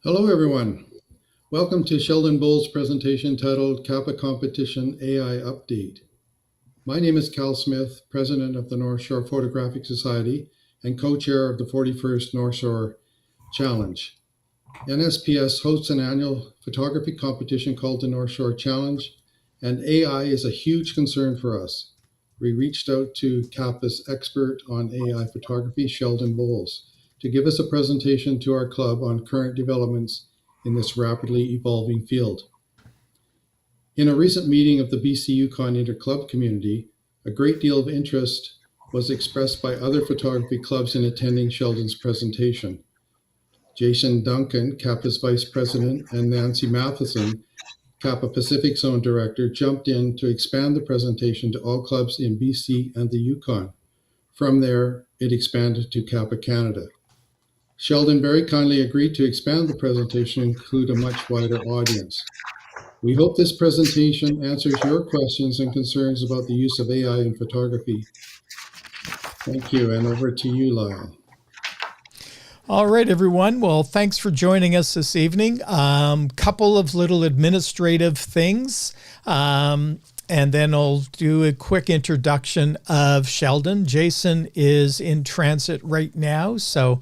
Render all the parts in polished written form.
Hello, everyone. Welcome to Sheldon Boles' presentation titled CAPA Competition AI Update. My name is Cal Smith, President of the North Shore Photographic Society and co-chair of the 41st North Shore Challenge. NSPS hosts an annual photography competition called the North Shore Challenge, and AI is a huge concern for us. We reached out to CAPA's expert on AI photography, Sheldon Boles, to give us a presentation to our club on current developments in this rapidly evolving field. In a recent meeting of the BC Yukon Interclub community, a great deal of interest was expressed by other photography clubs in attending Sheldon's presentation. Jason Duncan, CAPA's Vice President, and Nancy Matheson, CAPA Pacific Zone Director, jumped in to expand the presentation to all clubs in BC and the Yukon. From there, it expanded to CAPA Canada. Sheldon very kindly agreed to expand the presentation to include a much wider audience. We hope this presentation answers your questions and concerns about the use of AI in photography. Thank you, and over to you, Lyle. All right, everyone. Well, thanks for joining us this evening. Couple of little administrative things. And then I'll do a quick introduction of Sheldon. Jason is in transit right now, so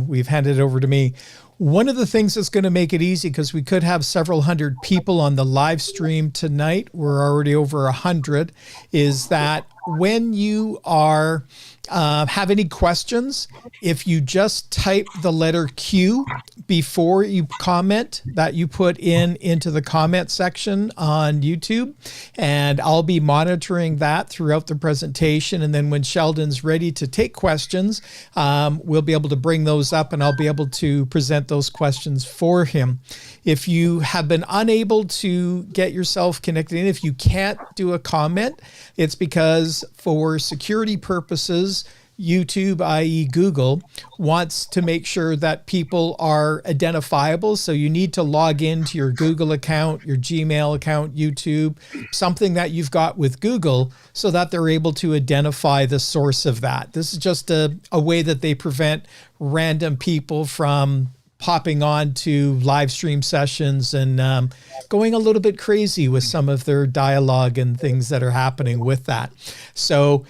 we've handed it over to me. One of the things that's going to make it easy, because we could have several hundred people on the live stream tonight, we're already over 100, is that when you are have any questions, if you just type the letter Q before you comment, that you put into the comment section on YouTube, and I'll be monitoring that throughout the presentation. And then when Sheldon's ready to take questions, we'll be able to bring those up and I'll be able to present those questions for him. If you have been unable to get yourself connected in, if you can't do a comment, it's because for security purposes, YouTube, i.e. Google, wants to make sure that people are identifiable. So you need to log into your Google account, your Gmail account, YouTube, something that you've got with Google, so that they're able to identify the source of that. This is just a way that they prevent random people from popping on to live stream sessions and going a little bit crazy with some of their dialogue and things that are happening with that. So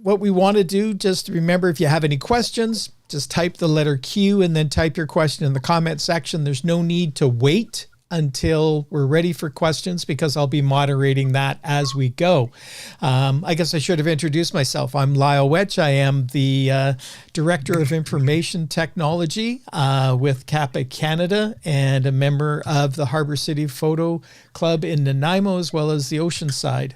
what we want to do, just remember, if you have any questions, just type the letter Q and then type your question in the comment section. There's no need to wait until we're ready for questions, because I'll be moderating that as we go. I guess I should have introduced myself. I'm Lyle Wetch. I am the Director of Information Technology with CAPA Canada and a member of the Harbour City Photo Club in Nanaimo, as well as the Oceanside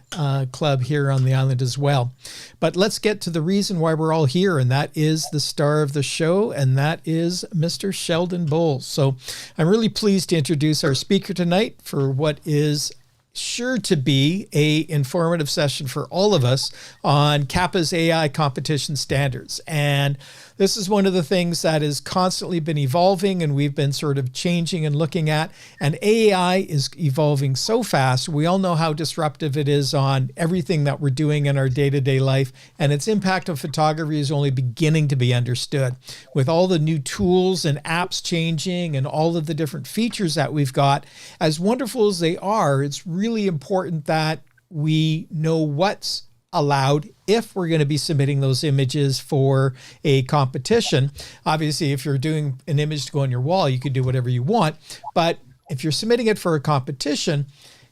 Club here on the island as well. But let's get to the reason why we're all here, and that is the star of the show, and that is Mr. Sheldon Boles. So I'm really pleased to introduce our speaker tonight for what is sure to be a informative session for all of us on CAPA's AI competition standards. And this is one of the things that has constantly been evolving, and we've been sort of changing and looking at. And AI is evolving so fast. We all know how disruptive it is on everything that we're doing in our day-to-day life. And its impact on photography is only beginning to be understood. With all the new tools and apps changing and all of the different features that we've got, as wonderful as they are, it's really important that we know what's allowed if we're going to be submitting those images for a competition. Obviously, if you're doing an image to go on your wall, you can do whatever you want. But if you're submitting it for a competition,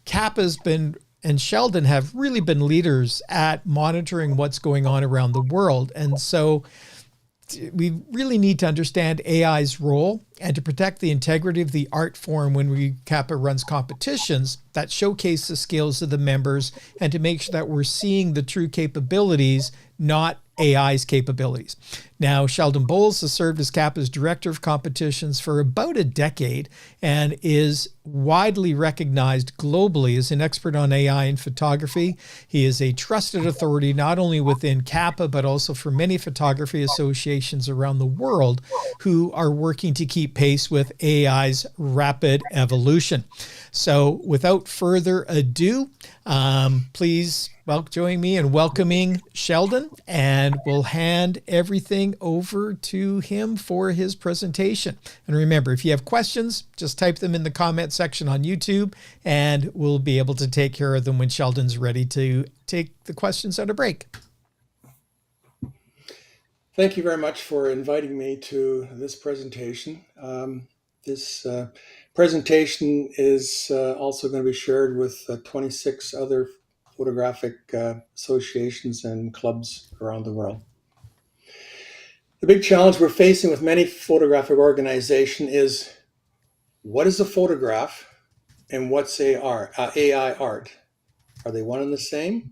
CAPA's been and Sheldon have really been leaders at monitoring what's going on around the world. And so we really need to understand AI's role and to protect the integrity of the art form when CAPA runs competitions that showcase the skills of the members, and to make sure that we're seeing the true capabilities, not AI's capabilities. Now, Sheldon Boles has served as CAPA's Director of Competitions for about a decade and is widely recognized globally as an expert on AI in photography. He is a trusted authority not only within CAPA, but also for many photography associations around the world who are working to keep pace with AI's rapid evolution. So without further ado, please Well, join me in welcoming Sheldon, and we'll hand everything over to him for his presentation. And remember, if you have questions, just type them in the comment section on YouTube, and we'll be able to take care of them when Sheldon's ready to take the questions at a break. Thank you very much for inviting me to this presentation. This presentation is also going to be shared with 26 other photographic associations and clubs around the world. The big challenge we're facing with many photographic organizations is, what is a photograph and what's AI art? Are they one and the same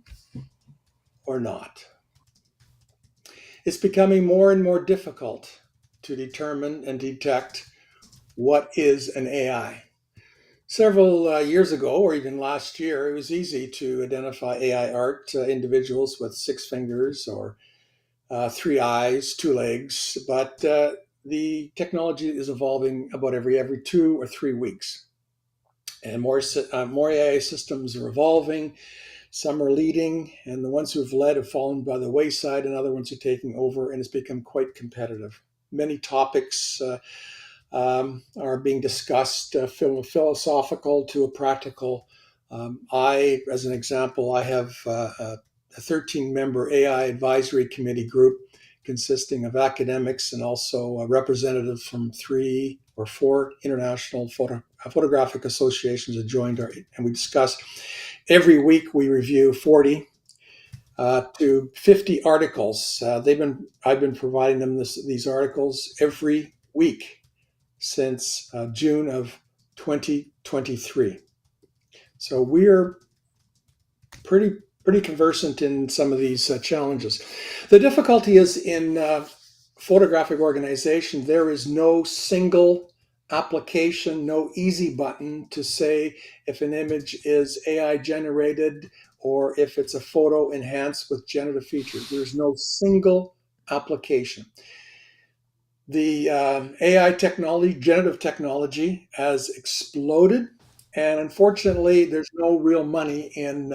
or not? It's becoming more and more difficult to determine and detect what is an AI. Several years ago, or even last year, it was easy to identify AI art, individuals with 6 fingers or 3 eyes, 2 legs, but the technology is evolving about every 2 or 3 weeks. And more AI systems are evolving. Some are leading, and the ones who've led have fallen by the wayside, and other ones are taking over, and it's become quite competitive. Many topics are being discussed, from philosophical to a practical. As an example, I have a 13-member AI advisory committee group consisting of academics and also a representative from 3 or 4 international photographic associations that joined and we discuss. Every week we review 40 to 50 articles. I've been providing them these articles every week since June of 2023. So we're pretty conversant in some of these challenges. The difficulty is in photographic organization, there is no single application, no easy button to say if an image is AI generated or if it's a photo enhanced with generative features. There's no single application. The AI technology, generative technology, has exploded, and unfortunately, there's no real money in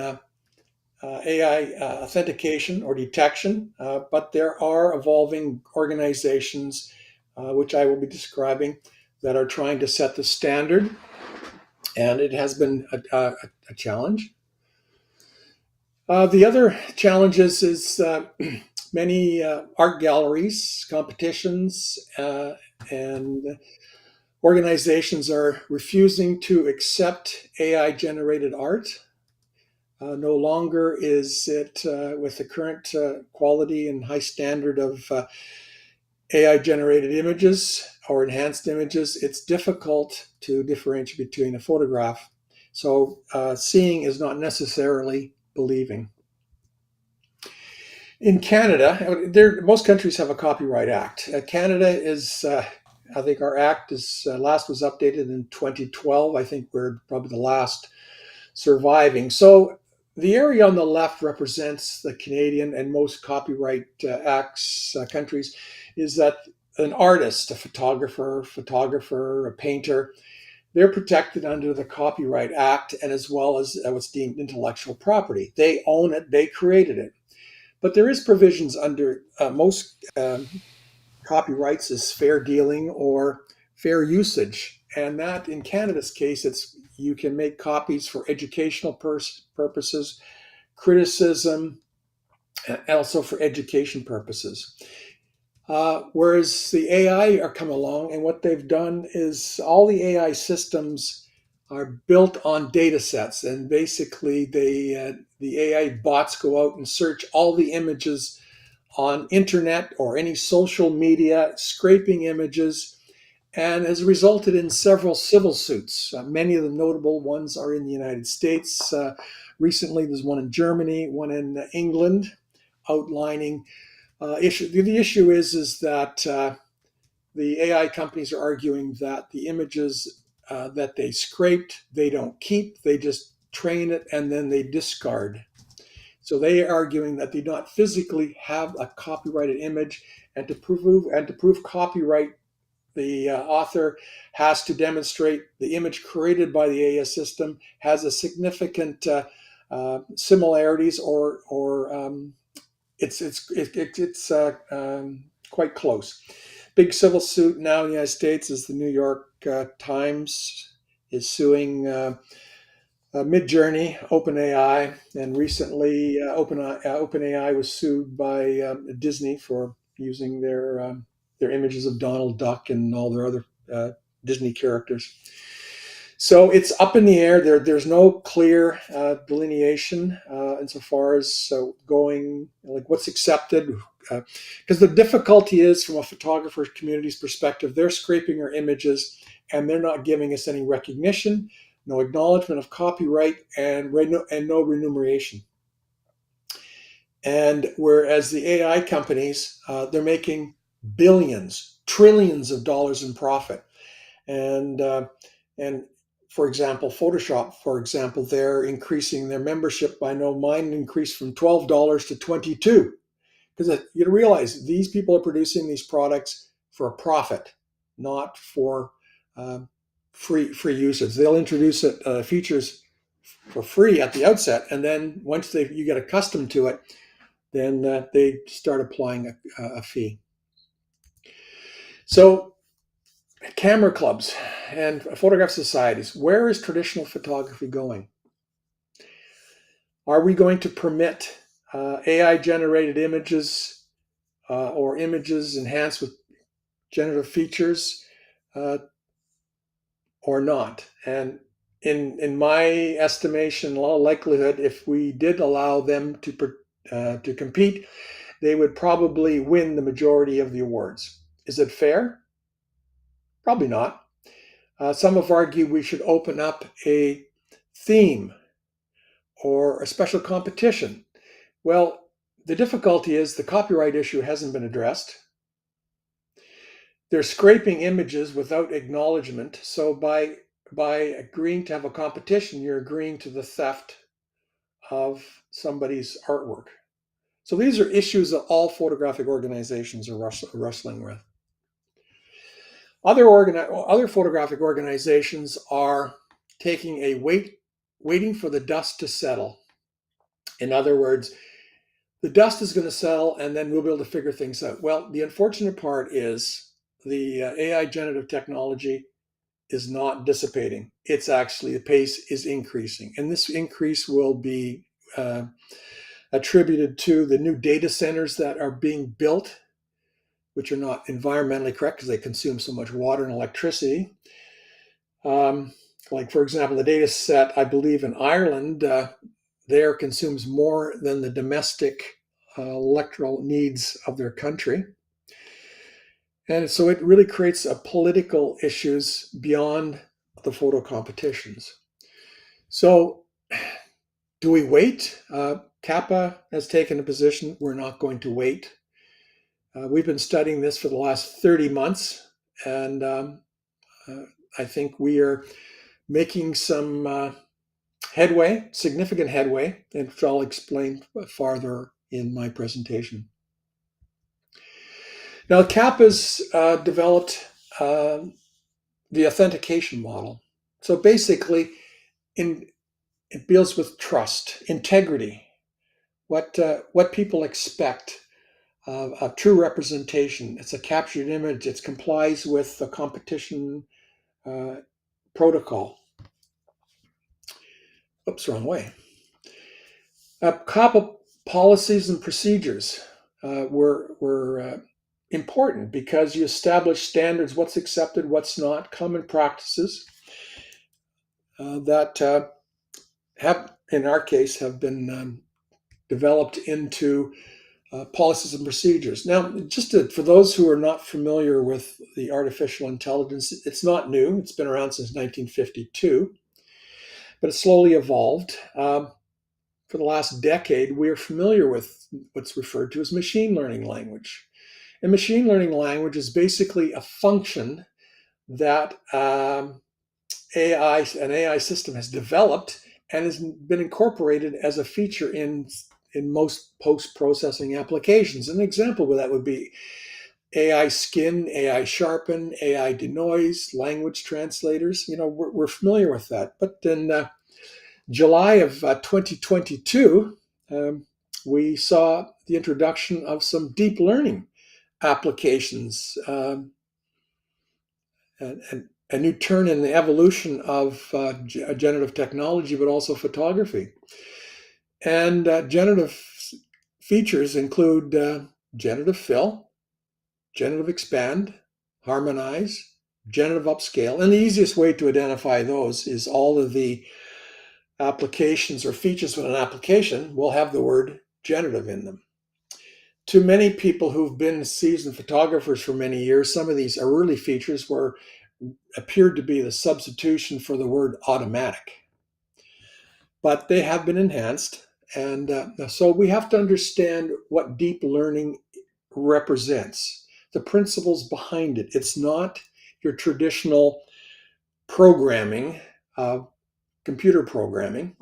AI authentication or detection, but there are evolving organizations, which I will be describing, that are trying to set the standard, and it has been a challenge. The other challenges is many art galleries, competitions, and organizations are refusing to accept AI-generated art. No longer is it with the current quality and high standard of AI-generated images or enhanced images, it's difficult to differentiate between a photograph. So seeing is not necessarily believing. In Canada, most countries have a Copyright Act. Canada is, I think our act is last was updated in 2012. I think we're probably the last surviving. So the area on the left represents the Canadian and most Copyright Acts countries, is that an artist, a photographer, a painter, they're protected under the Copyright Act and as well as what's deemed intellectual property. They own it, they created it. But there is provisions under most copyrights is fair dealing or fair usage. And that in Canada's case, you can make copies for educational purposes, criticism, and also for education purposes. Whereas the AI are come along, and what they've done is all the AI systems are built on data sets, and basically the AI bots go out and search all the images on internet or any social media, scraping images, and has resulted in several civil suits. Many of the notable ones are in the United States. Recently, there's one in Germany, one in England, outlining issue. The issue is that the AI companies are arguing that the images that they scraped, they don't keep, they just train it and then they discard. So they are arguing that they do not physically have a copyrighted image, and to prove copyright, the author has to demonstrate the image created by the AI system has a significant similarities, or it's quite close. Big civil suit now in the United States is the New York Times is suing Midjourney, OpenAI, and recently OpenAI was sued by Disney for using their images of Donald Duck and all their other Disney characters. So it's up in the air. There's no clear delineation insofar as going like what's accepted. Because the difficulty is, from a photographer community's perspective, they're scraping our images and they're not giving us any recognition, no acknowledgement of copyright, and no remuneration. And whereas the AI companies, they're making billions, trillions of dollars in profit. And for example, Photoshop, for example, they're increasing their membership by mine increased from $12 to $22. Because you realize these people are producing these products for a profit, not for free usage. They'll introduce features for free at the outset, and then once you get accustomed to it, then they start applying a fee. So camera clubs and photograph societies, where is traditional photography going? Are we going to permit AI-generated images or images enhanced with generative features or not? And in my estimation, in all likelihood, if we did allow them to compete, they would probably win the majority of the awards. Is it fair? Probably not. Some have argued we should open up a theme or a special competition. Well, the difficulty is the copyright issue hasn't been addressed. They're scraping images without acknowledgement. So by agreeing to have a competition, you're agreeing to the theft of somebody's artwork. So these are issues that all photographic organizations are wrestling with. Other photographic organizations are taking waiting for the dust to settle. In other words, the dust is going to settle and then we'll be able to figure things out. Well, the unfortunate part is the AI generative technology is not dissipating. It's actually, the pace is increasing. And this increase will be attributed to the new data centers that are being built, which are not environmentally correct because they consume so much water and electricity. Like, for example, the data set, I believe in Ireland, there consumes more than the domestic electoral needs of their country. And so it really creates political issues beyond the photo competitions. So do we wait? CAPA has taken a position, we're not going to wait. We've been studying this for the last 30 months, and I think we are making some headway, significant headway, and which I'll explain farther in my presentation. Now, CAPA's developed the authentication model. So basically, it deals with trust, integrity, what people expect of true representation. It's a captured image. It complies with the competition protocol. Oops, wrong way. CAPA policies and procedures were important because you establish standards, what's accepted, what's not, common practices that have, in our case, have been developed into policies and procedures. Now, for those who are not familiar with the artificial intelligence, it's not new. It's been around since 1952, but it's slowly evolved. For the last decade, we're familiar with what's referred to as machine learning language. And machine learning language is basically a function that an AI system has developed and has been incorporated as a feature in most post-processing applications. An example of that would be AI skin, AI sharpen, AI denoise, language translators. We're familiar with that. But then July of 2022, we saw the introduction of some deep learning applications, and a new turn in the evolution of generative technology, but also photography. And generative features include generative fill, generative expand, harmonize, generative upscale. And the easiest way to identify those is all of the applications or features with an application will have the word generative in them. To many people who've been seasoned photographers for many years, some of these early features appeared to be the substitution for the word automatic. But they have been enhanced. And so we have to understand what deep learning represents, the principles behind it. It's not your traditional programming, computer programming.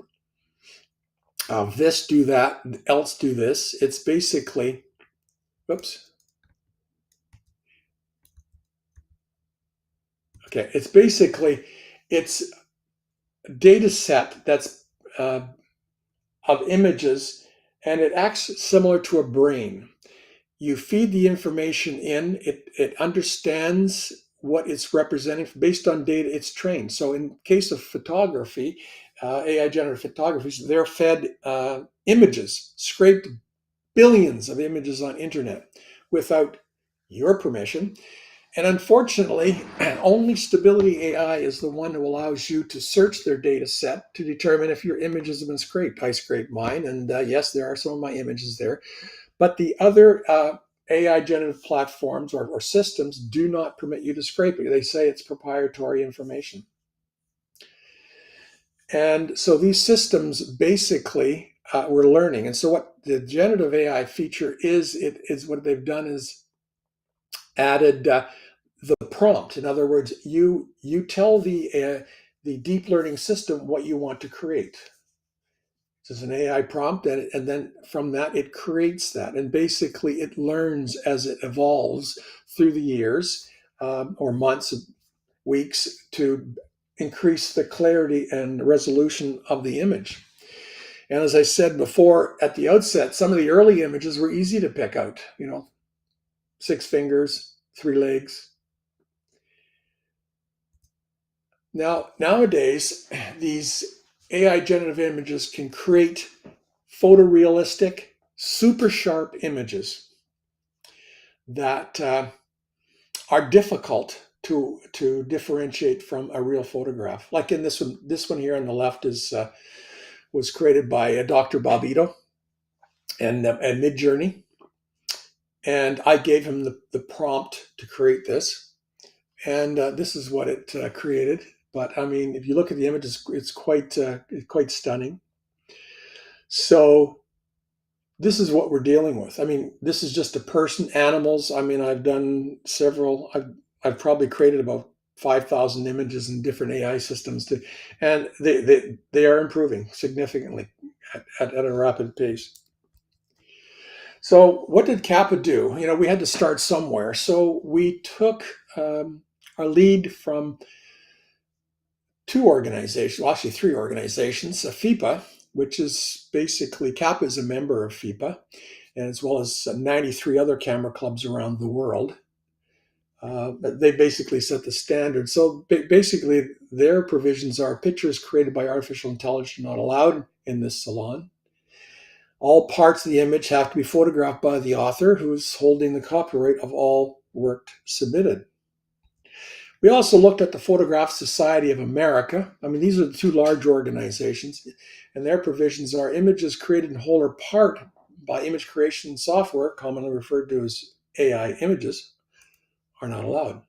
This do that, else do this. It's basically, whoops. Okay, it's data set that's of images, and it acts similar to a brain. You feed the information in, it understands what it's representing based on data it's trained. So in case of photography, AI generative photography, they're fed images, scraped billions of images on internet without your permission. And unfortunately, only Stability AI is the one who allows you to search their data set to determine if your images have been scraped. I scraped mine, and yes, there are some of my images there. But the other AI generative platforms or systems do not permit you to scrape it. They say it's proprietary information. And so these systems basically we're learning. And so what the generative AI feature is what they've done is added the prompt. In other words, you tell the deep learning system what you want to create. This is an AI prompt, and then from that it creates that, and basically it learns as it evolves through the years or months, weeks, to increase the clarity and resolution of the image. And as I said before at the outset, some of the early images were easy to pick out. 6 fingers, 3 legs. Now, nowadays, these AI generative images can create photorealistic, super sharp images that are difficult to differentiate from a real photograph. Like in this one here on the left was created by Dr. Bobito and Midjourney. And I gave him the prompt to create this. And this is what it created. But I mean, if you look at the images, it's quite stunning. So this is what we're dealing with. I mean, this is just a person, animals. I mean, I've done several. I've probably created about 5,000 images in different AI systems, and they are improving significantly at a rapid pace. So what did CAPA do? We had to start somewhere. So we took our lead from 2 organizations, well, actually 3 organizations, FIPA, which is basically, CAPA is a member of FIPA, and as well as 93 other camera clubs around the world. They basically set the standard. So basically their provisions are pictures created by artificial intelligence not allowed in this salon. All parts of the image have to be photographed by the author, who's holding the copyright of all work submitted. We also looked at the Photographic Society of America. I mean, these are the 2 large organizations, and their provisions are images created in whole or part by image creation software, commonly referred to as AI images, are not allowed.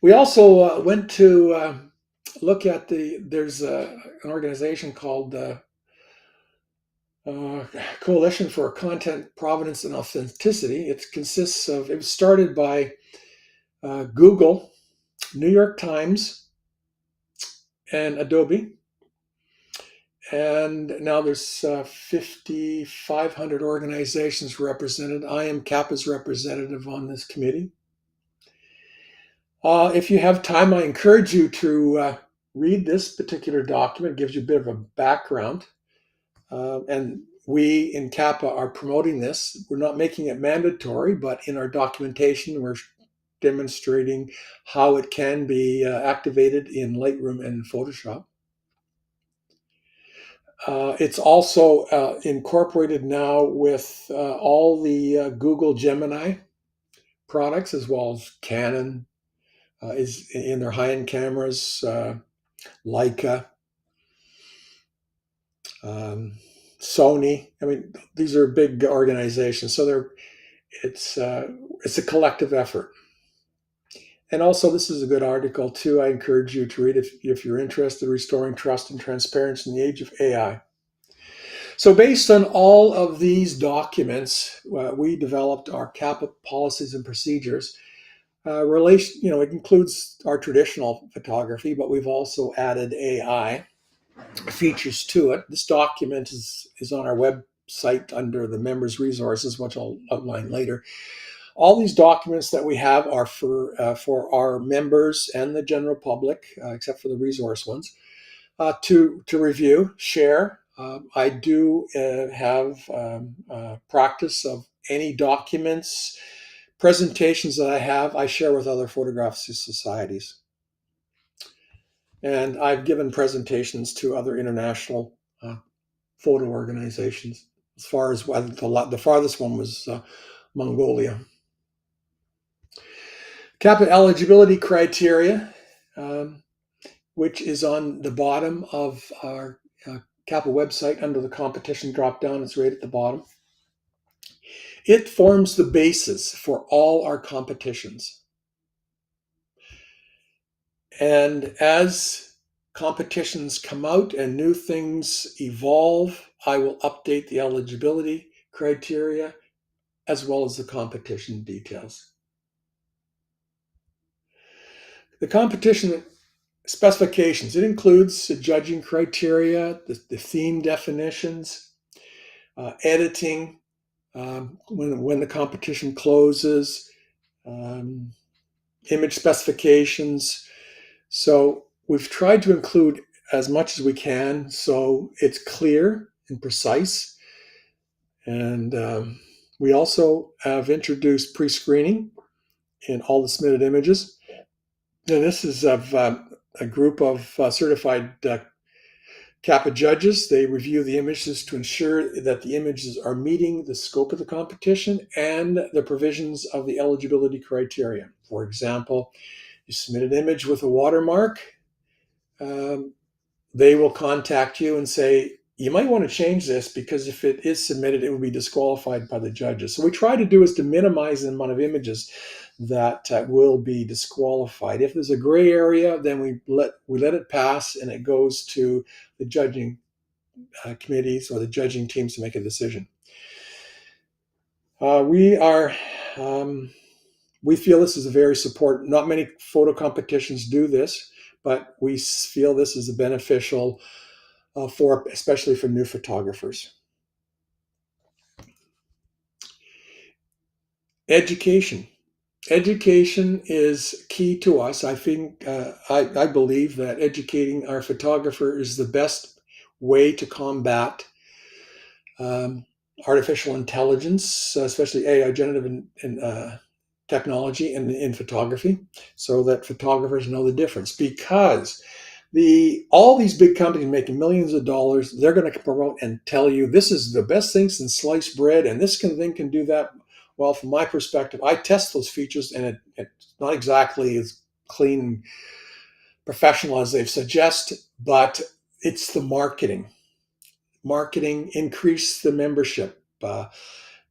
We also went to look at there's an organization called Coalition for Content Provenance and Authenticity. It was started by Google, New York Times, and Adobe. And now there's 5,500 organizations represented. I am CAPA's representative on this committee. If you have time, I encourage you to read this particular document. It gives you a bit of a background. And we in CAPA are promoting this. We're not making it mandatory, but in our documentation, we're demonstrating how it can be activated in Lightroom and Photoshop. It's also incorporated now with all the Google Gemini products, as well as Canon is in their high-end cameras, Leica, Sony. I mean, these are big organizations, so it's a collective effort. And also, this is a good article too. I encourage you to read if you're interested in restoring trust and transparency in the age of AI. So based on all of these documents, we developed our CAPA policies and procedures. It includes our traditional photography, but we've also added AI features to it. This document is on our website under the members' resources, which I'll outline later. All these documents that we have are for our members and the general public, except for the resource ones, to review, share. I do have practice of any documents, presentations that I share with other photography societies. And I've given presentations to other international photo organizations. As far as the farthest one was Mongolia. CAPA eligibility criteria, which is on the bottom of our CAPA website under the competition drop-down. It's right at the bottom. It forms the basis for all our competitions. And as competitions come out and new things evolve, I will update the eligibility criteria as well as the competition details. The competition specifications, it includes the judging criteria, the theme definitions, editing, when the competition closes, image specifications. So we've tried to include as much as we can so it's clear and precise. And we also have introduced pre-screening in all the submitted images. And this is of a group of certified CAPA judges. They review the images to ensure that the images are meeting the scope of the competition and the provisions of the eligibility criteria. For example, you submit an image with a watermark, they will contact you and say, you might want to change this because if it is submitted, it will be disqualified by the judges. So what we try to do is to minimize the amount of images that will be disqualified. If there's a gray area, then we let it pass and it goes to the judging committees or the judging teams to make a decision. We feel this is a very support. Not many photo competitions do this, but we feel this is beneficial especially for new photographers. Education. Education is key to us. I think I believe that educating our photographer is the best way to combat artificial intelligence, especially AI, generative and technology in photography, so that photographers know the difference. Because all these big companies making millions of dollars, they're going to promote and tell you this is the best thing since sliced bread, and this thing can do that. Well, from my perspective, I test those features, and it's not exactly as clean and professional as they suggest, but it's the marketing. Marketing, increase the membership.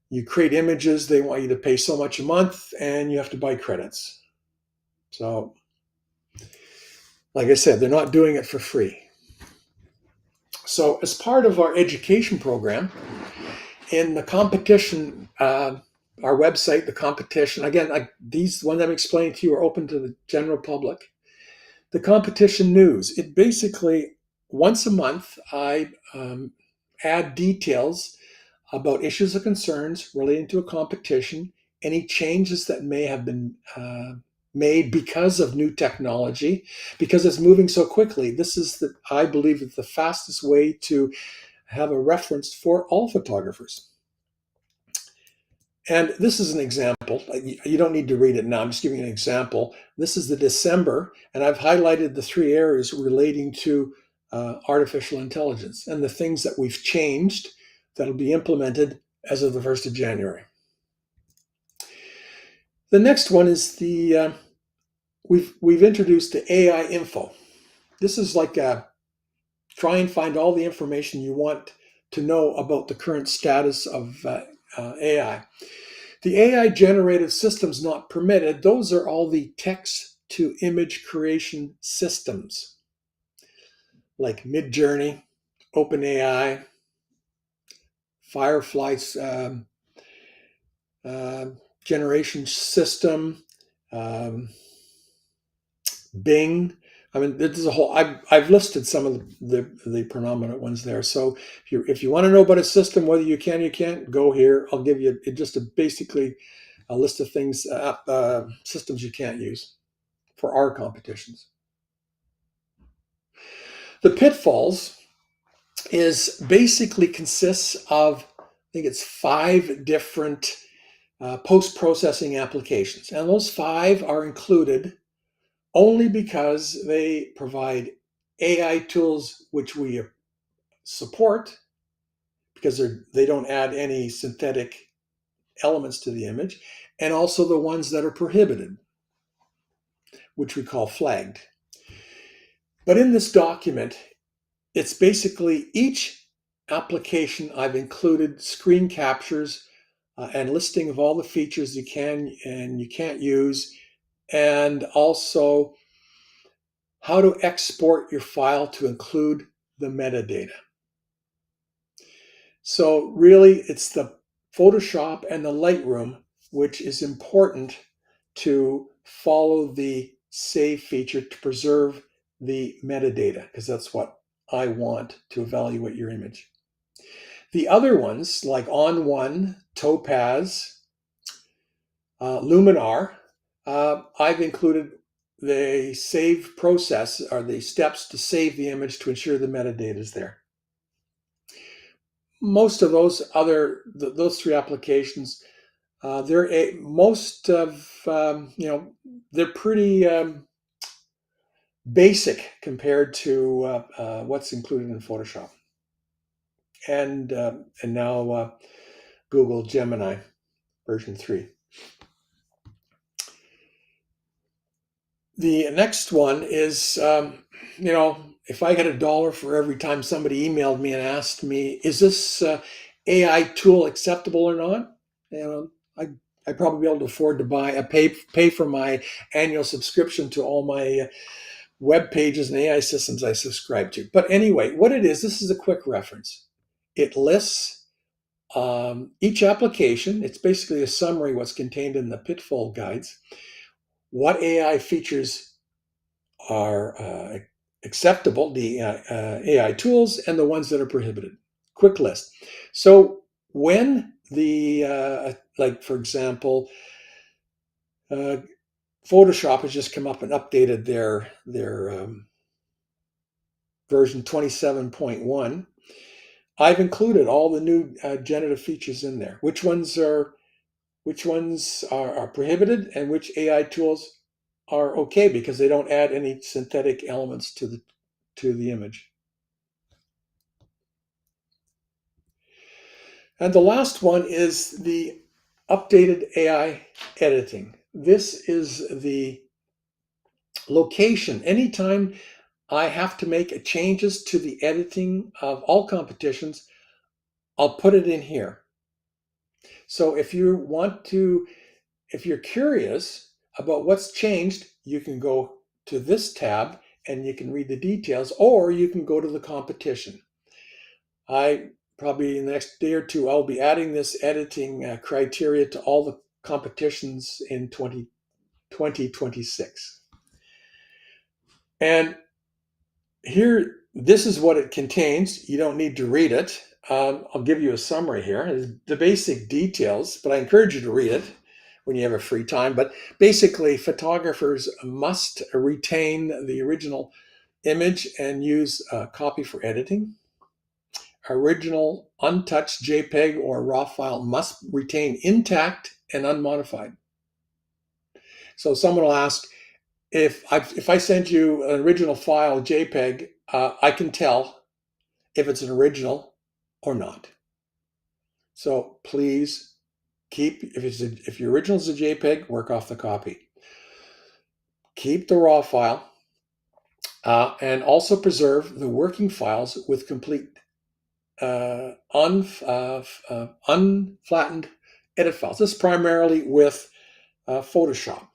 You create images, they want you to pay so much a month, and you have to buy credits. So, like I said, they're not doing it for free. So as part of our education program, in the competition, our website, the competition, again, these ones I'm explaining to you are open to the general public. The competition news, it basically, once a month, I add details about issues or concerns relating to a competition, any changes that may have been made because of new technology, because it's moving so quickly. This is, I believe, the fastest way to have a reference for all photographers. And this is an example. You don't need to read it now. I'm just giving you an example. This is the December, and I've highlighted the 3 areas relating to artificial intelligence and the things that we've changed that'll be implemented as of the 1st of January. The next one is we've introduced the AI info. This is like try and find all the information you want to know about the current status of AI. The AI generated systems not permitted, those are all the text to image creation systems like Midjourney, OpenAI, Firefly's generation system, Bing. I mean, there's a whole. I've listed some of the predominant ones there. So if you want to know about a system, whether you can, you can't, go here. I'll give you just basically a list of things, systems you can't use for our competitions. The pitfalls is basically consists of, I think it's 5 different post-processing applications, and those 5 are included only because they provide AI tools which we support, because they don't add any synthetic elements to the image, and also the ones that are prohibited, which we call flagged. But in this document, it's basically each application I've included screen captures and listing of all the features you can and you can't use, and also how to export your file to include the metadata. So really, it's the Photoshop and the Lightroom which is important to follow the save feature to preserve the metadata, because that's what I want to evaluate your image. The other ones like On1, Topaz, Luminar, I've included the save process, or the steps to save the image to ensure the metadata is there. Most of those 3 applications, they're pretty basic compared to what's included in Photoshop and now Google Gemini version 3. The next one is, if I get $1 for every time somebody emailed me and asked me, is this AI tool acceptable or not? I'd probably be able to afford to pay for my annual subscription to all my web pages and AI systems I subscribe to. But anyway, what it is, this is a quick reference. It lists each application. It's basically a summary of what's contained in the pitfall guides, what AI features are acceptable, the AI tools, and the ones that are prohibited. Quick list. So when like for example, Photoshop has just come up and updated their version 27.1, I've included all the new generative features in there. Which ones are prohibited and which AI tools are okay because they don't add any synthetic elements to the image. And the last one is the updated AI editing. This is the location. Anytime I have to make changes to the editing of all competitions, I'll put it in here. So if you're curious about what's changed, you can go to this tab and you can read the details, or you can go to the competition. Probably in the next day or 2, I'll be adding this editing criteria to all the competitions in 2026. And here, this is what it contains. You don't need to read it. I'll give you a summary here. It's the basic details, but I encourage you to read it. when you have a free time. But basically, photographers must retain the original image and use a copy for editing. Original untouched JPEG or RAW file must retain intact and unmodified. So someone will ask, if I send you an original file JPEG, I can tell if it's an original or not. So please if your original is a JPEG, work off the copy. Keep the RAW file, and also preserve the working files with complete unflattened edit files. This is primarily with Photoshop,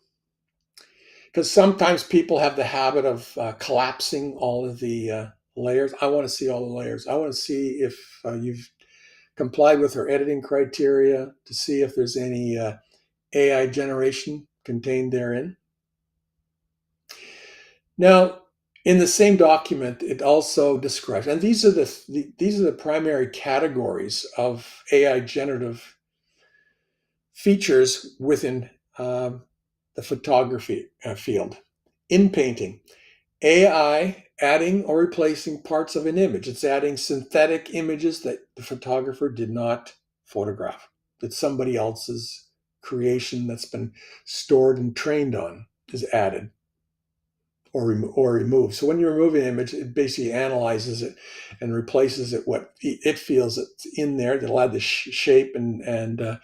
because sometimes people have the habit of collapsing all of the layers. I want to see all the layers. I want to see if you've complied with our editing criteria, to see if there's any AI generation contained therein. Now, in the same document, it also describes, and these are the primary categories of AI generative features within the photography field. In painting, AI adding or replacing parts of an image. It's adding synthetic images that the photographer did not photograph, that somebody else's creation that's been stored and trained on is added or removed. So when you remove an image, it basically analyzes it and replaces it what it feels that's in there that'll add the shape and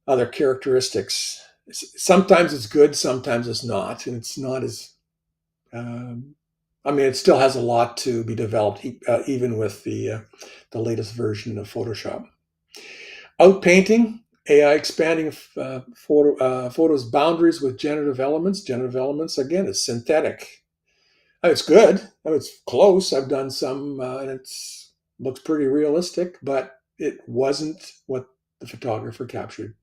other characteristics. Sometimes it's good, sometimes it's not, and it's not as it still has a lot to be developed, even with the latest version of Photoshop. Outpainting, AI expanding photos boundaries with generative elements. Generative elements, again, is synthetic. It's good. It's close. I've done some, and it looks pretty realistic, but it wasn't what the photographer captured.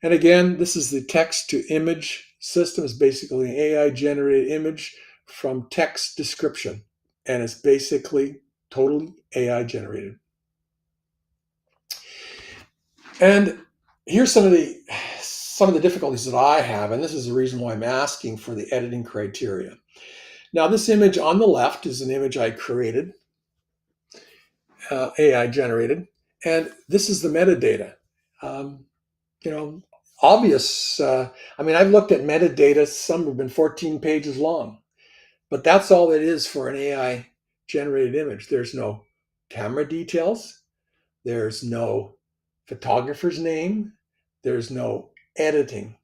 And again, this is the text-to-image system. It's basically an AI-generated image from text description, and it's basically totally AI-generated. And here's some of the difficulties that I have, and this is the reason why I'm asking for the editing criteria. Now, this image on the left is an image I created, AI generated, and this is the metadata. Obvious. I've looked at metadata. Some have been 14 pages long, but that's all it is for an AI generated image. There's no camera details. There's no photographer's name. There's no editing.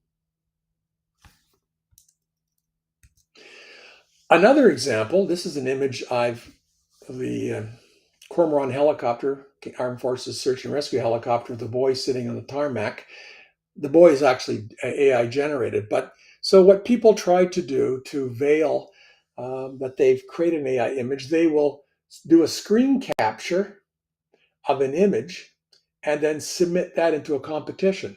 Another example, this is an image the Cormoran helicopter, Armed Forces Search and Rescue helicopter, the boy sitting on the tarmac. The boy is actually AI generated, but so what people try to do to veil that they've created an AI image, they will do a screen capture of an image and then submit that into a competition.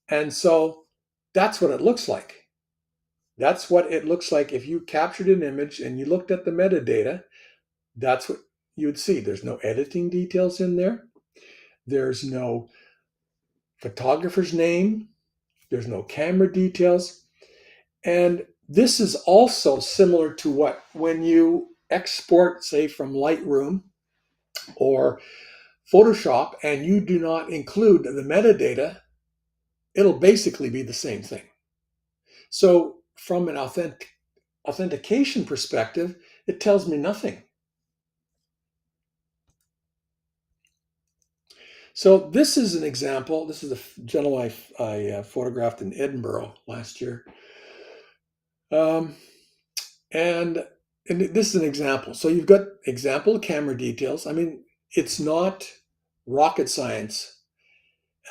And so that's what it looks like. That's what it looks like if you captured an image and you looked at the metadata. That's what you would see. There's no editing details in there. There's no photographer's name. There's no camera details. And this is also similar to when you export, say, from Lightroom or Photoshop and you do not include the metadata, it'll basically be the same thing. So from an authentication perspective, it tells me nothing. So this is an example. This is a gentleman I photographed in Edinburgh last year. And this is an example. So you've got example camera details. It's not rocket science.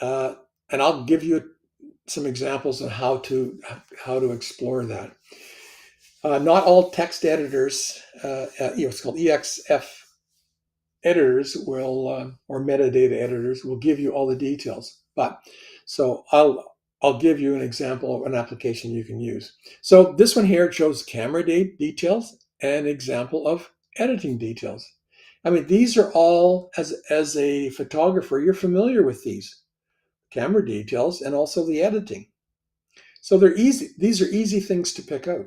And I'll give you some examples on how to explore that. Not all text editors, it's called EXF editors or metadata editors will give you all the details. But so I'll give you an example of an application you can use. So this one here shows camera details and example of editing details. These are all, as a photographer, you're familiar with these. camera details, and also the editing. So they're easy. These are easy things to pick out.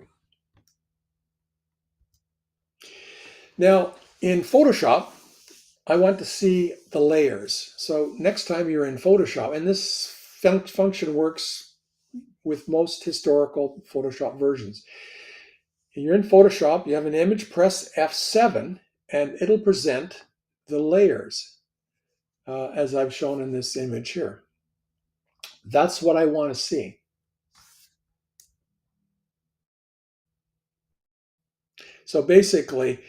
Now, in Photoshop, I want to see the layers. So next time you're in Photoshop, and this function works with most historical Photoshop versions. You're in Photoshop, you have an image, press F7, and it'll present the layers as I've shown in this image here. That's what I want to see. So basically,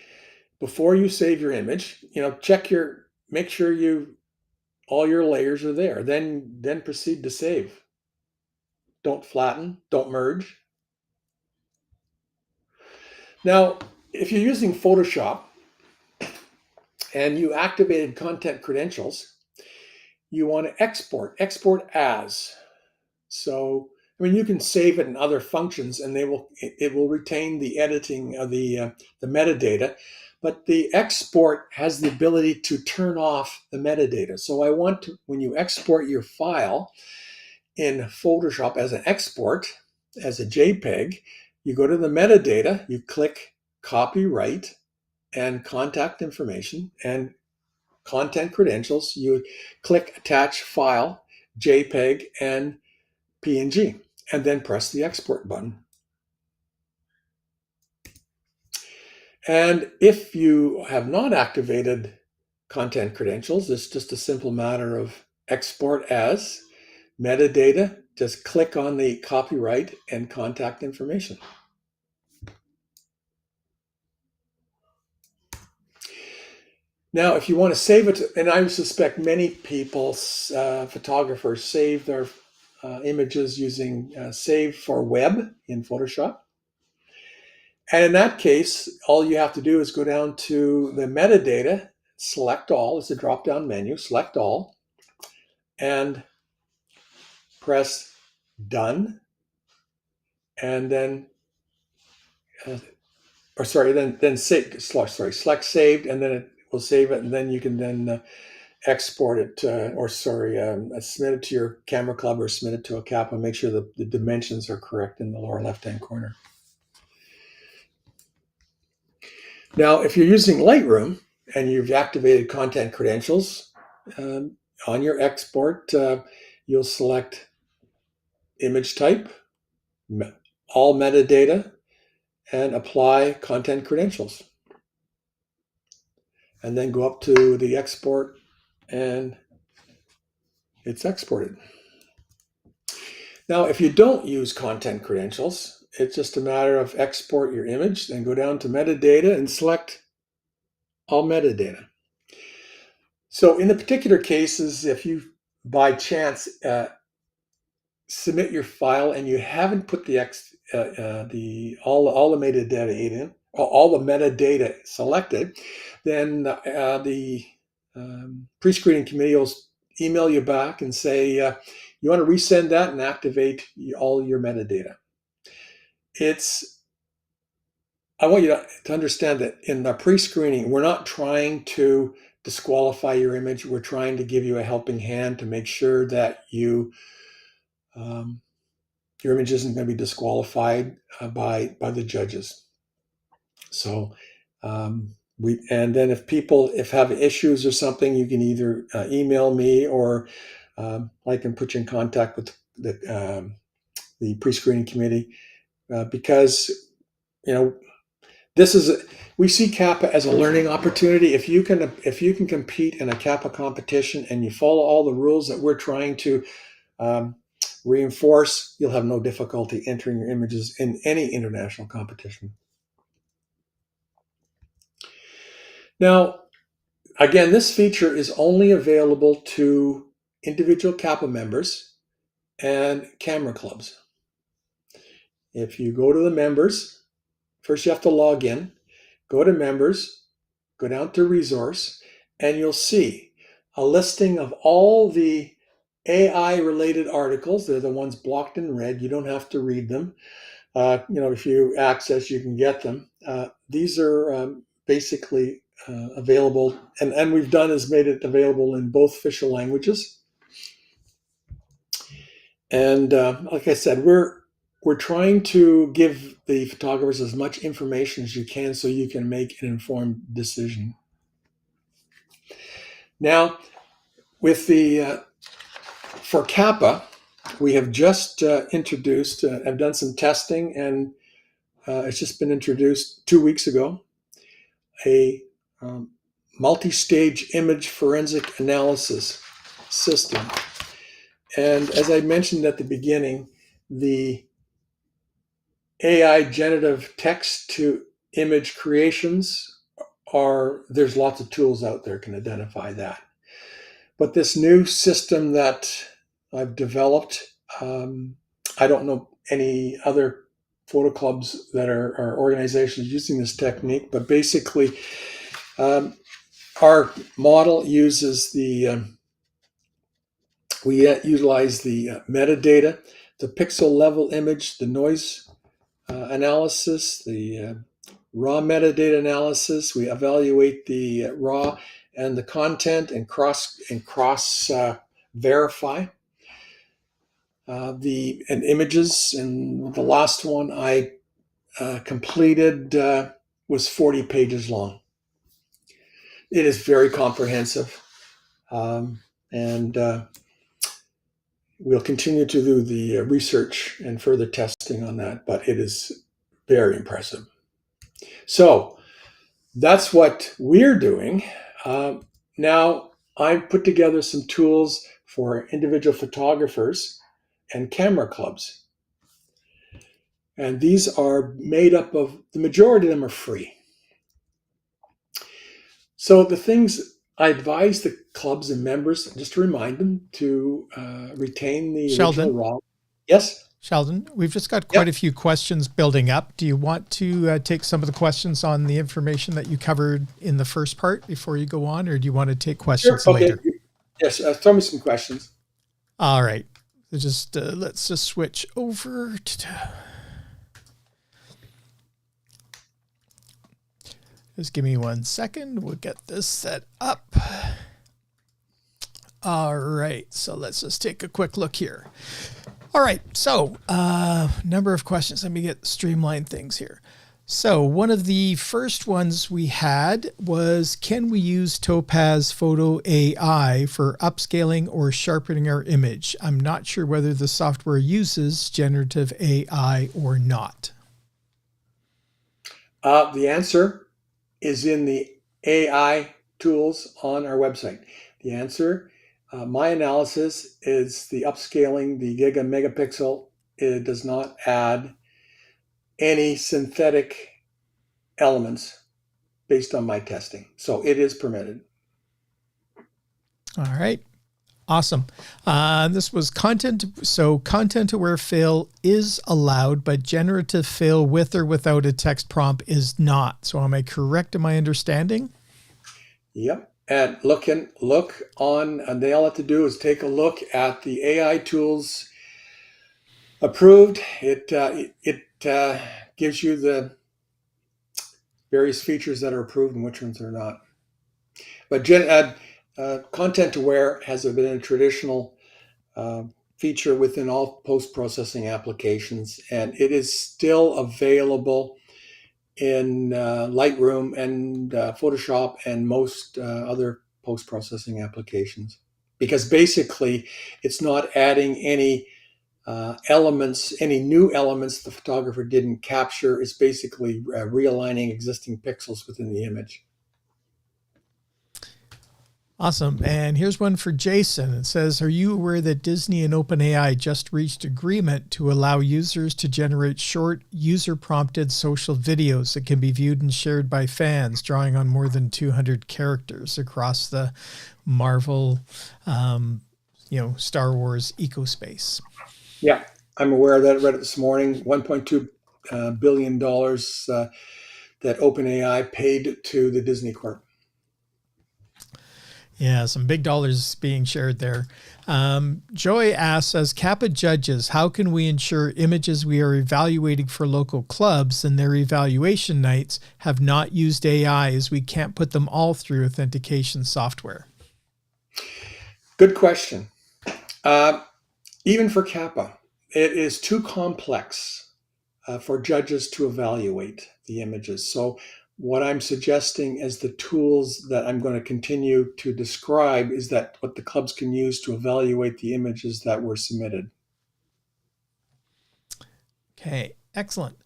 before you save your image, make sure all your layers are there. Then proceed to save. Don't flatten, don't merge. Now, if you're using Photoshop and you activated content credentials, you want to export as. So, I mean, you can save it in other functions and it will retain the editing of the metadata, but the export has the ability to turn off the metadata. So I want to, when you export your file in Photoshop as an export, as a JPEG, you go to the metadata, you click copyright and contact information and content credentials, you click attach file, JPEG and PNG, and then press the export button. And if you have not activated content credentials, it's just a simple matter of export as metadata. Just click on the copyright and contact information. Now, if you want to save it, and I suspect many people, photographers, save their images using Save for Web in Photoshop. And in that case, all you have to do is go down to the metadata, select all, it's a drop-down menu, select all, and press done. And then, select saved, and then it will save it, and then you can then export it, submit it to your camera club or submit it to a CAPA. Make sure the dimensions are correct in the lower left-hand corner. Now, if you're using Lightroom and you've activated content credentials, on your export, you'll select image type, all metadata, and apply content credentials. And then go up to the export and it's exported. Now, if you don't use content credentials, it's just a matter of export your image, then go down to metadata and select all metadata. So in the particular cases, if you by chance submit your file and you haven't put all the metadata in, all the metadata selected, then the pre-screening committee will email you back and say you want to resend that and activate all your metadata. I want you to understand that in the pre-screening, we're not trying to disqualify your image. We're trying to give you a helping hand to make sure that your image isn't going to be disqualified by the judges. So, and then if have issues or something, you can either email me or I can put you in contact with the pre-screening committee because we see CAPA as a learning opportunity. If you can compete in a CAPA competition and you follow all the rules that we're trying to reinforce, you'll have no difficulty entering your images in any international competition. Now, again, this feature is only available to individual CAPA members and camera clubs. If you go to the members, first you have to log in, go to members, go down to resource, and you'll see a listing of all the AI-related articles. They're the ones blocked in red. You don't have to read them. If you access, you can get them. These are basically available, and we've done is made it available in both official languages. And like I said, we're trying to give the photographers as much information as you can so you can make an informed decision. Now, with the for CAPA, we have just introduced. I've done some testing, and it's just been introduced 2 weeks ago. A multi-stage image forensic analysis system. And as I mentioned at the beginning, the AI generative text to image creations there's lots of tools out there can identify that. But this new system that I've developed, I don't know any other photo clubs that are organizations using this technique, but basically our model uses we utilize the metadata, the pixel level image, the noise analysis, the raw metadata analysis. We evaluate the raw and the content and cross verify the images. And the last one I completed was 40 pages long. It is very comprehensive, and we'll continue to do the research and further testing on that, but it is very impressive. So that's what we're doing. Now, I've put together some tools for individual photographers and camera clubs. And these are made up of, the majority of them are free. So the things I advise the clubs and members, just to remind them to retain the Sheldon. original raw. Yes? Sheldon, we've just got quite a few questions building up. Do you want to take some of the questions on the information that you covered in the first part before you go on, or do you want to take questions later? Yes, throw me some questions. All right. So let's just switch over to... Just give me 1 second. We'll get this set up. All right. So let's just take a quick look here. All right. So number of questions. Let me get streamlined things here. So one of the first ones we had was, can we use Topaz Photo AI for upscaling or sharpening our image? I'm not sure whether the software uses generative AI or not. The answer is in the AI tools on our website. The answer, my analysis is the upscaling, the giga megapixel, it does not add any synthetic elements based on my testing. So it is permitted. All right. Awesome. This was content. So content aware fill is allowed, but generative fill with or without a text prompt is not. So am I correct in my understanding? Yep. And look on, and they all have to do is take a look at the AI tools approved. It gives you the various features that are approved and which ones are not. But content aware has been a traditional feature within all post-processing applications, and it is still available in Lightroom and Photoshop and most other post-processing applications, because basically it's not adding any new elements the photographer didn't capture. It's basically realigning existing pixels within the image. Awesome. And here's one for Jason. It says, are you aware that Disney and OpenAI just reached agreement to allow users to generate short user-prompted social videos that can be viewed and shared by fans, drawing on more than 200 characters across the Marvel, Star Wars ecospace? Yeah, I'm aware of that. I read it this morning. $1.2 billion that OpenAI paid to the Disney Corp. Yeah, some big dollars being shared there. Joy asks, as CAPA judges, how can we ensure images we are evaluating for local clubs and their evaluation nights have not used AI, as we can't put them all through authentication software? Good question. Even for CAPA, it is too complex for judges to evaluate the images. So what I'm suggesting as the tools that I'm going to continue to describe is that what the clubs can use to evaluate the images that were submitted. Okay, excellent.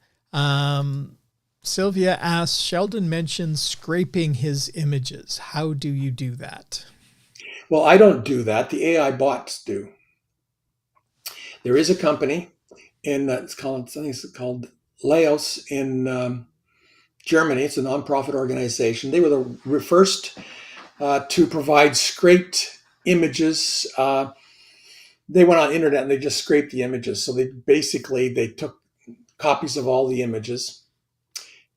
Sylvia asks, Sheldon mentioned scraping his images. How do you do that? Well, I don't do that. The AI bots do. There is a company in I think it's called Laos in Germany. It's a nonprofit organization. They were the first to provide scraped images. They went on the internet and they just scraped the images. So they took copies of all the images,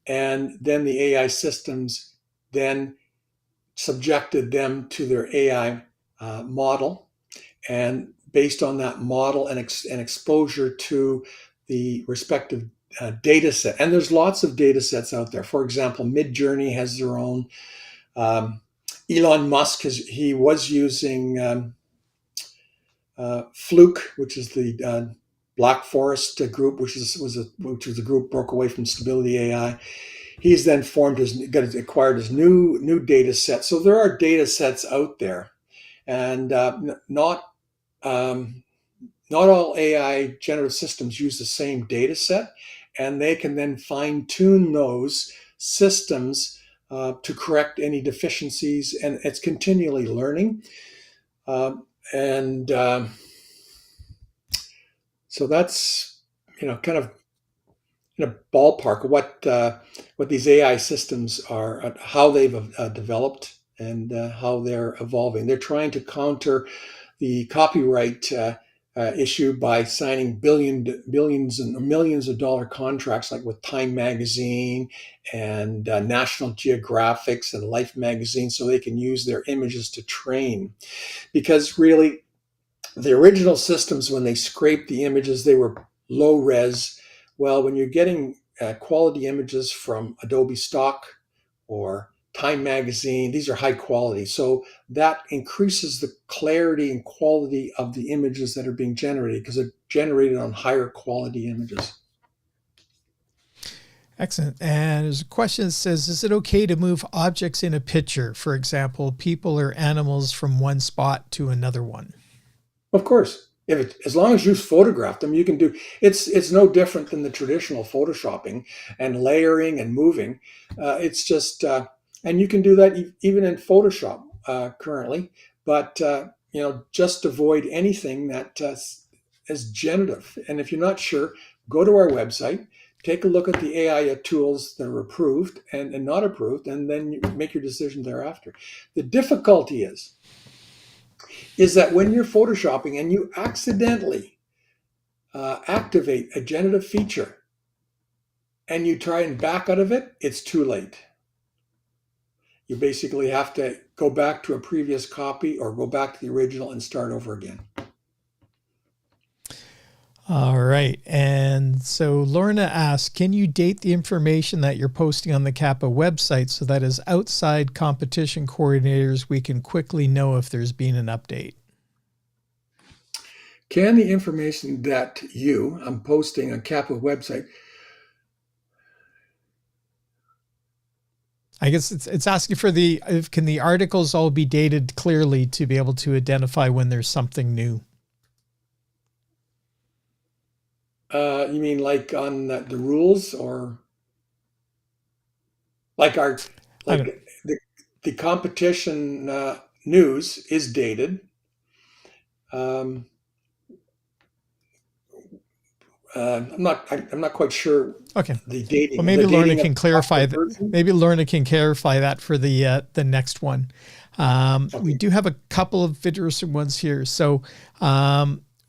and then the AI systems then subjected them to their AI model, and based on that model and exposure to the respective data set. And there's lots of data sets out there. For example, Midjourney has their own. Elon Musk he was using Fluke, which is the Black Forest group, which was a group broke away from Stability AI. He's then acquired his new data set. So there are data sets out there, and not all AI generative systems use the same data set, and they can then fine tune those systems to correct any deficiencies, and it's continually learning. And so that's kind of in a ballpark of what these AI systems are, how they've developed, and how they're evolving. They're trying to counter the copyright issue by signing billions and millions of dollar contracts, like with Time Magazine and National Geographics and Life Magazine, so they can use their images to train. Because really, the original systems, when they scraped the images, they were low res. Well, when you're getting quality images from Adobe Stock or Time Magazine, these are high quality. So that increases the clarity and quality of the images that are being generated, because they're generated on higher quality images. Excellent. And there's a question that says, is it okay to move objects in a picture? For example, people or animals from one spot to another one? Of course. As long as you photograph them, you can do. It's no different than the traditional photoshopping and layering and moving. It's just, and you can do that even in Photoshop currently. But just avoid anything that is generative. And if you're not sure, go to our website, take a look at the AI tools that are approved and not approved, and then you make your decision thereafter. The difficulty is that when you're photoshopping and you accidentally activate a generative feature and you try and back out of it, it's too late. You basically have to go back to a previous copy or go back to the original and start over again. All right. And so Lorna asks, can you date the information that you're posting on the CAPA website so that as outside competition coordinators, we can quickly know if there's been an update? Can the information that I'm posting on CAPA website? I guess it's asking for can the articles all be dated clearly to be able to identify when there's something new? You mean like on the rules, or like the competition news is dated. I'm not quite sure. Okay. The dating. Well, maybe Lorna can clarify that. Maybe Lorna can clarify that for the next one. Okay. We do have a couple of interesting ones here. So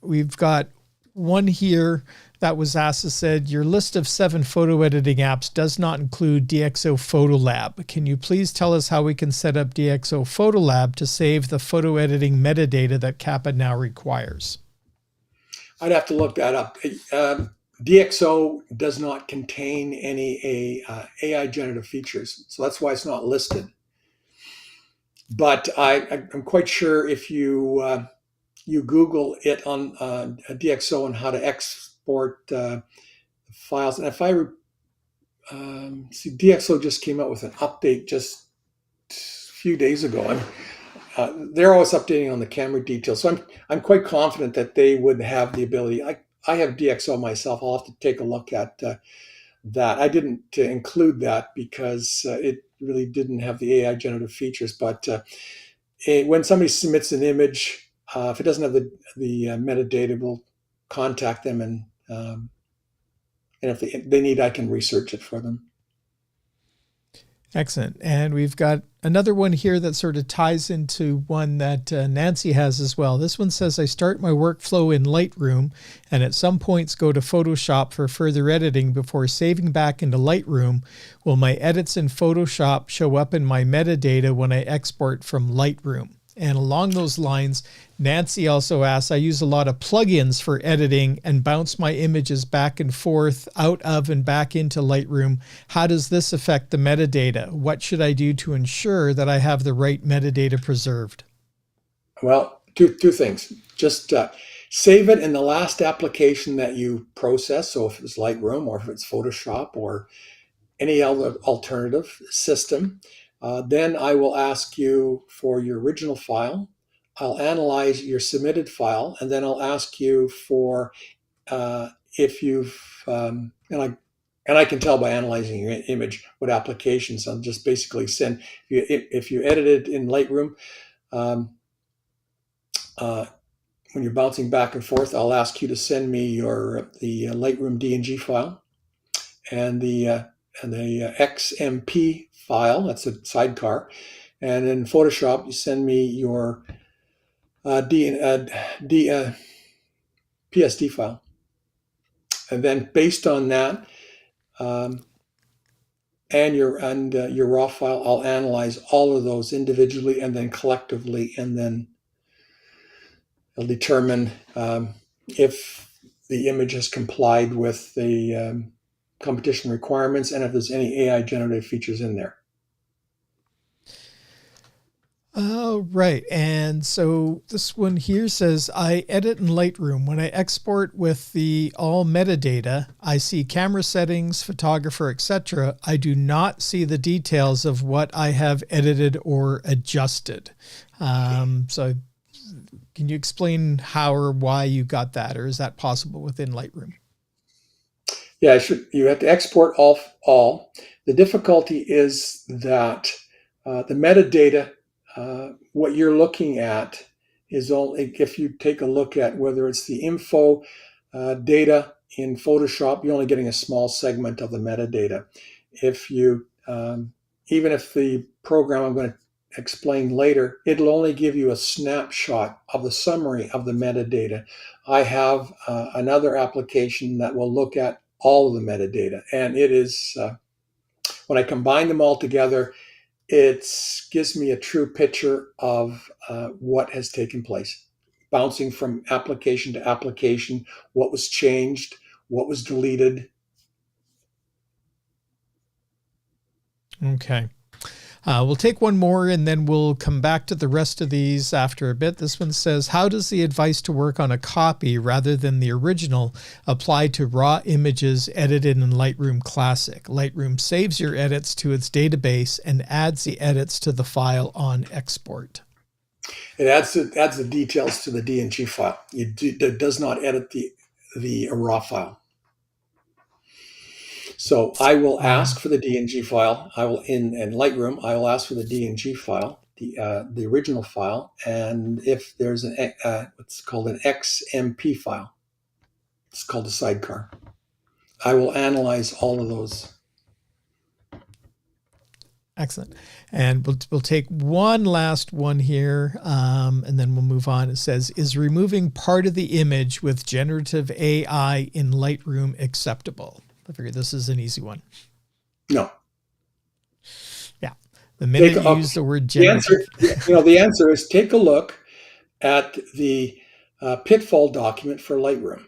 we've got one here that was asked and said, your list of 7 photo editing apps does not include DxO Photo Lab. Can you please tell us how we can set up DxO Photo Lab to save the photo editing metadata that CAPA now requires? I'd have to look that up. DxO does not contain any AI generative features, so that's why it's not listed. But I'm quite sure if you you Google it on DxO and how to export files. And if I see, DxO just came out with an update just a few days ago. They're always updating on the camera details, so I'm quite confident that they would have the ability. I have DxO myself. I'll have to take a look at that. I didn't include that because it really didn't have the AI generative features. But when somebody submits an image, if it doesn't have the metadata, we'll contact them, and if they need, I can research it for them. Excellent. And we've got another one here that sort of ties into one that Nancy has as well. This one says, I start my workflow in Lightroom and at some points go to Photoshop for further editing before saving back into Lightroom. Will my edits in Photoshop show up in my metadata when I export from Lightroom? And along those lines, Nancy also asks, I use a lot of plugins for editing and bounce my images back and forth out of and back into Lightroom. How does this affect the metadata? What should I do to ensure that I have the right metadata preserved? Well, two things. Just save it in the last application that you process. So if it's Lightroom or if it's Photoshop or any other alternative system, then I will ask you for your original file. I'll analyze your submitted file, and then I'll ask you for if you've and I can tell by analyzing your image what applications. I'll just basically send if you edited in Lightroom. When you're bouncing back and forth, I'll ask you to send me the Lightroom DNG file and the XMP file. That's a sidecar. And in Photoshop, you send me your PSD file. And then based on that and your raw file, I'll analyze all of those individually and then collectively, and then I'll determine if the image has complied with the competition requirements and if there's any AI generative features in there. Oh, right. And so this one here says, I edit in Lightroom. When I export with the all metadata, I see camera settings, photographer, etc. I do not see the details of what I have edited or adjusted. So can you explain how or why you got that, or is that possible within Lightroom? Yeah, you have to export all. The difficulty is that the metadata, what you're looking at is only, if you take a look at whether it's the info data in Photoshop, you're only getting a small segment of the metadata. If you, even if the program I'm going to explain later, it'll only give you a snapshot of the summary of the metadata. I have another application that will look at all of the metadata, and it is, when I combine them all together, it gives me a true picture of what has taken place, bouncing from application to application, what was changed, what was deleted. Okay. We'll take one more and then we'll come back to the rest of these after a bit. This one says, how does the advice to work on a copy rather than the original apply to raw images edited in Lightroom Classic? Lightroom saves your edits to its database and adds the edits to the file on export. It adds the details to the DNG file. It does not edit the raw file. So I will ask for the DNG file. I will in Lightroom. I will ask for the DNG file, the original file, and if there's what's called an XMP file, it's called a sidecar. I will analyze all of those. Excellent. And we'll take one last one here, and then we'll move on. It says, is removing part of the image with generative AI in Lightroom acceptable? I figure this is an easy one. No. Yeah. The minute you use the word generative. The answer is take a look at the pitfall document for Lightroom.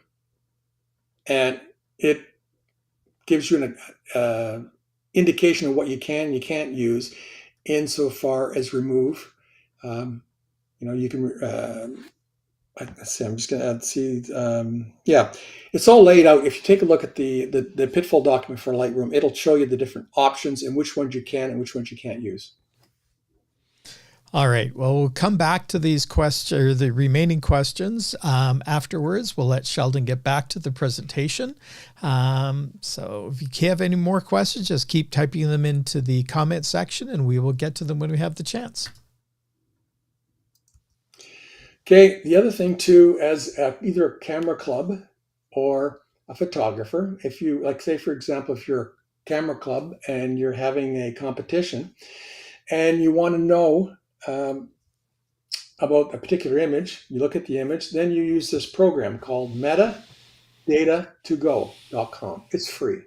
And it gives you an indication of what you can and you can't use insofar as remove. You can let's see, I'm just going to see. Yeah, it's all laid out. If you take a look at the pitfall document for Lightroom, it'll show you the different options and which ones you can and which ones you can't use. All right. Well, we'll come back to these questions, the remaining questions afterwards. We'll let Sheldon get back to the presentation. So if you have any more questions, just keep typing them into the comment section and we will get to them when we have the chance. Okay. The other thing too, as either a camera club or a photographer, if you like, say for example, if you're a camera club and you're having a competition and you want to know about a particular image, you look at the image, then you use this program called metadata2go.com. It's free.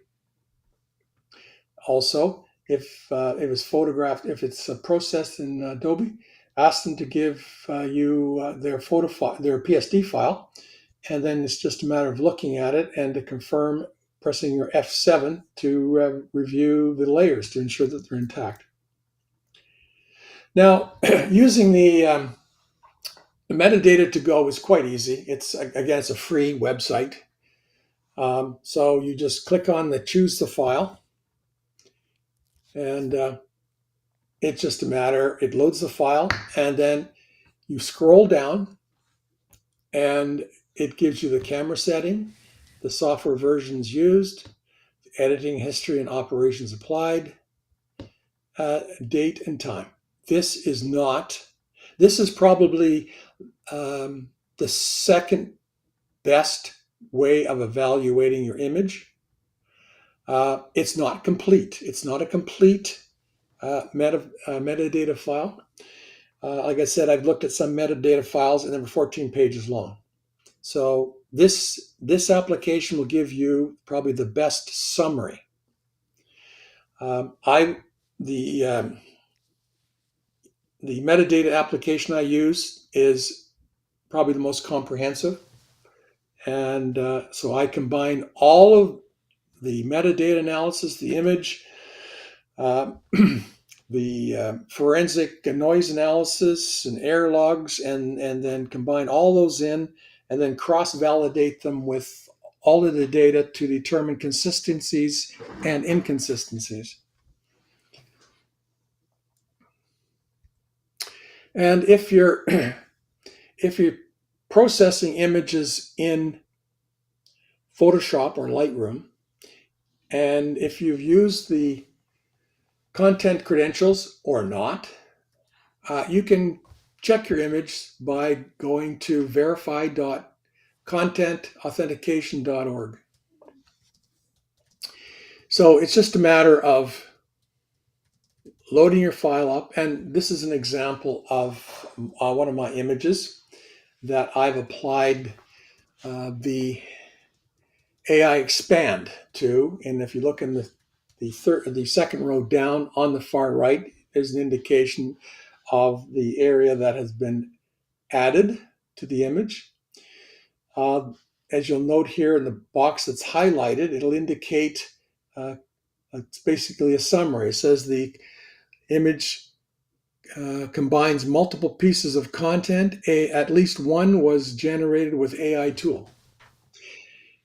Also, if it was photographed, if it's processed in Adobe, ask them to give you their photo file, their PSD file, and then it's just a matter of looking at it and to confirm, pressing your F7 to review the layers to ensure that they're intact. Now, using the metadata to go is quite easy. It's again, it's a free website. So you just click on the choose the file, and it's just a matter, it loads the file, and then you scroll down and it gives you the camera setting, the software versions used, editing history and operations applied, date and time. This is probably the second best way of evaluating your image. It's not complete. It's not a complete metadata file. Like I said, I've looked at some metadata files and they were 14 pages long. So this application will give you probably the best summary. The metadata application I use is probably the most comprehensive. And so I combine all of the metadata analysis, the image, the forensic noise analysis and error logs, and then combine all those in and then cross-validate them with all of the data to determine consistencies and inconsistencies. And if you're processing images in Photoshop or Lightroom, and if you've used the content credentials or not, you can check your image by going to verify.contentauthentication.org. So it's just a matter of loading your file up, and this is an example of one of my images that I've applied the AI expand to. And if you look in the second row down on the far right, there's an indication of the area that has been added to the image. As you'll note here in the box that's highlighted, it'll indicate it's basically a summary. It says the image combines multiple pieces of content. At least one was generated with AI tool.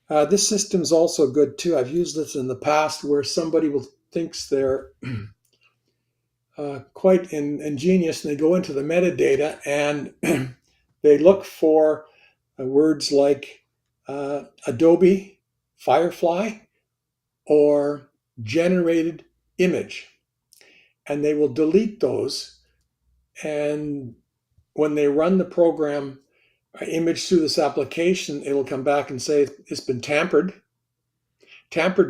This system's also good too. I've used this in the past where somebody thinks they're quite ingenious, and they go into the metadata and they look for words like Adobe Firefly or generated image, and they will delete those. And when they run the program image through this application, it'll come back and say it's been tampered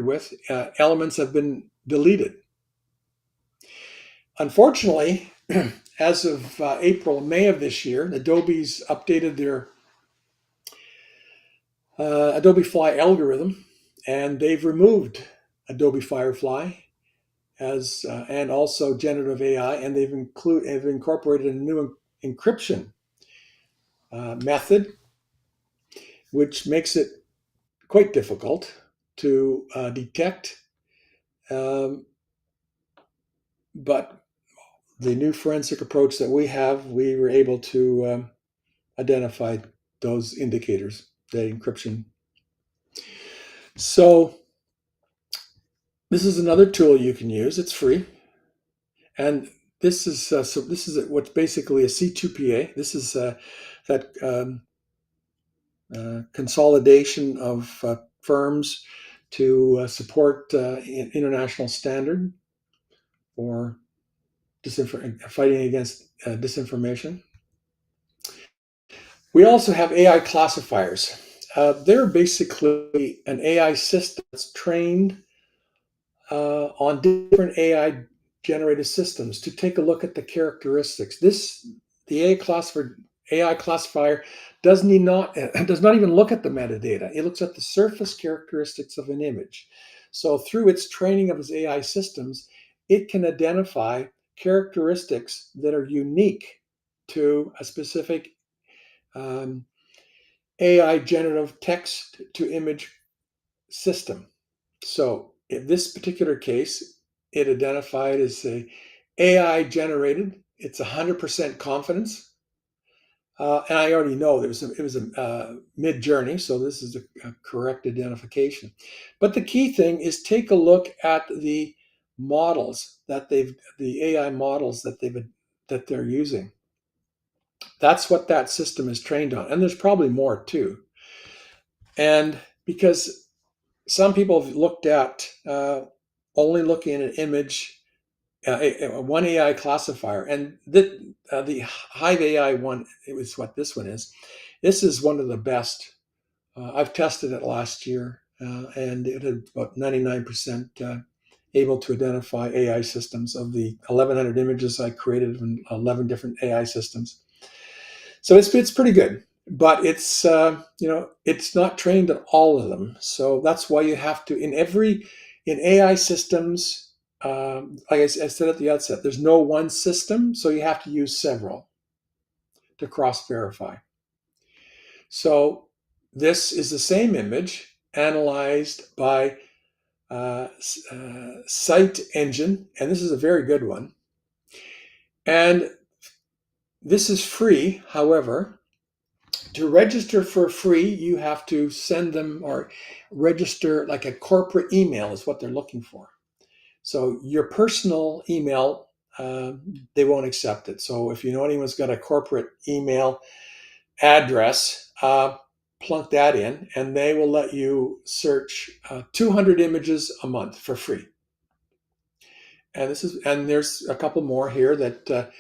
with, elements have been deleted. Unfortunately, as of April and May of this year, Adobe's updated their Adobe Fly algorithm, and they've removed Adobe Firefly as and also generative AI, and they've incorporated a new encryption method, which makes it quite difficult to detect. But the new forensic approach that we have, we were able to identify those indicators, the encryption. So this is another tool you can use. It's free, and this is what's basically a C2PA. This is that consolidation of firms to support international standard for fighting against disinformation. We also have AI classifiers. They're basically an AI system that's trained on different AI generated systems to take a look at the characteristics. The AI classifier does not even look at the metadata. It looks at the surface characteristics of an image. So through its training of its AI systems, it can identify characteristics that are unique to a specific AI generative text to image system. So in this particular case, it identified as a AI generated. It's 100% confidence. And I already know it was a mid journey, so this is a correct identification. But the key thing is take a look at the models the AI models that they're using. That's what that system is trained on, and there's probably more too. And because some people have looked at only looking at an image, one AI classifier, and the Hive AI one, it was what this one is. This is one of the best. I've tested it last year, and it had about 99% able to identify AI systems of the 1,100 images I created in 11 different AI systems. So it's pretty good, but it's it's not trained at all of them. So that's why you have to in AI systems. Like I said at the outset, there's no one system, so you have to use several to cross verify. So this is the same image analyzed by Site Engine, and this is a very good one. And this is free. However, to register for free, you have to send them or register like a corporate email is what they're looking for. So your personal email, they won't accept it. So if you know anyone's got a corporate email address, plunk that in, and they will let you search 200 images a month for free. And there's a couple more here that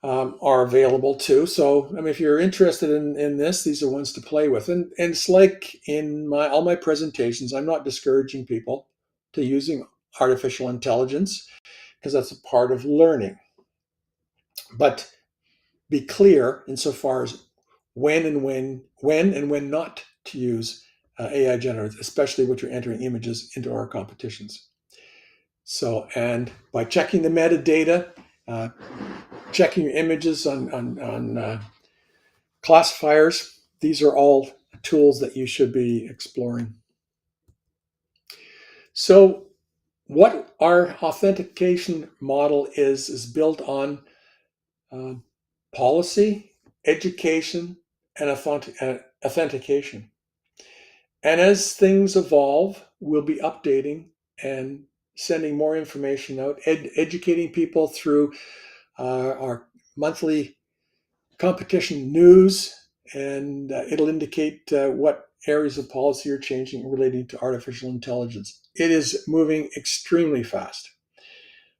are available too. So, I mean, if you're interested in this, these are ones to play with. And it's like in all my presentations, I'm not discouraging people to using artificial intelligence because that's a part of learning. But be clear insofar as when and when not to use AI generators, especially when you're entering images into our competitions. So, and by checking the metadata, checking your images on classifiers, these are all tools that you should be exploring. So what our authentication model is built on policy, education, and authentication. And as things evolve, we'll be updating and sending more information out, educating people through our monthly competition news, and it'll indicate what areas of policy are changing relating to artificial intelligence. It is moving extremely fast.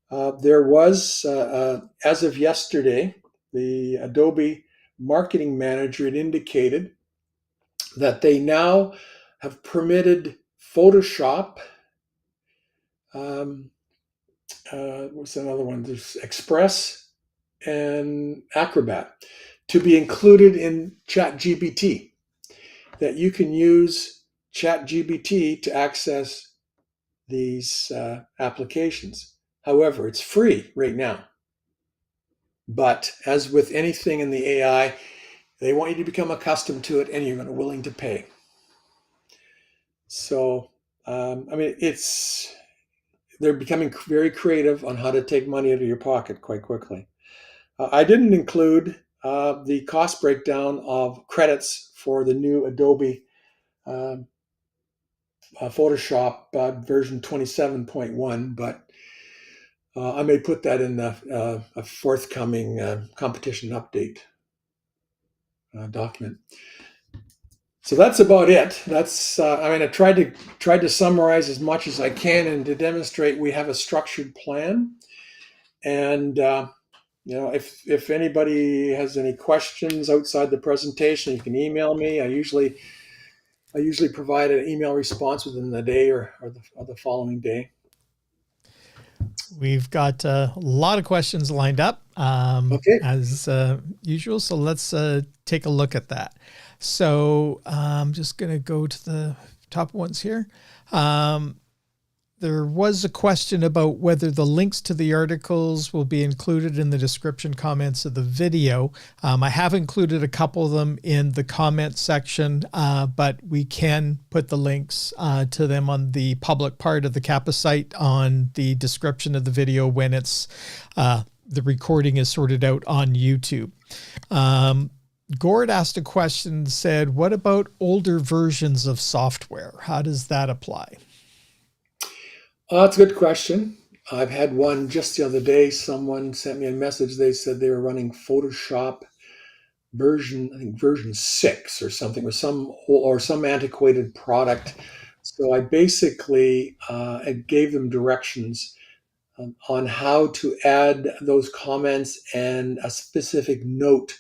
There was, as of yesterday, the Adobe marketing manager had indicated that they now have permitted Photoshop. What's another one? There's Express and Acrobat to be included in ChatGPT. That you can use ChatGPT to access these applications. However, it's free right now. But as with anything in the AI, they want you to become accustomed to it and you're willing to pay. So, I mean, they're becoming very creative on how to take money out of your pocket quite quickly. I didn't include the cost breakdown of credits for the new Adobe Photoshop version 27.1, but I may put that in a forthcoming competition update document. So that's about it. That's I tried to summarize as much as I can and to demonstrate we have a structured plan. And if anybody has any questions outside the presentation, you can email me. I usually provide an email response within the day or the following day. We've got a lot of questions lined up Okay. as usual. So let's take a look at that. So I'm just going to go to the top ones here. There was a question about whether the links to the articles will be included in the description comments of the video. I have included a couple of them in the comment section, but we can put the links to them on the public part of the CAPA site on the description of the video when it's the recording is sorted out on YouTube. Gord asked a question, said, what about older versions of software? How does that apply? That's a good question. I've had one just the other day. Someone sent me a message. They said they were running Photoshop version 6 or something, or some antiquated product. So I basically gave them directions on how to add those comments and a specific note,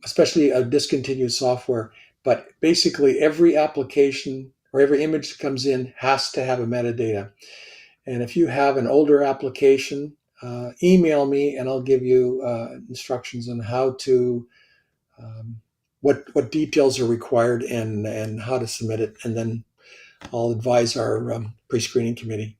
especially a discontinued software. But basically, every application or every image that comes in has to have a metadata. And if you have an older application, email me and I'll give you instructions on how to, what details are required and how to submit it. And then I'll advise our pre-screening committee.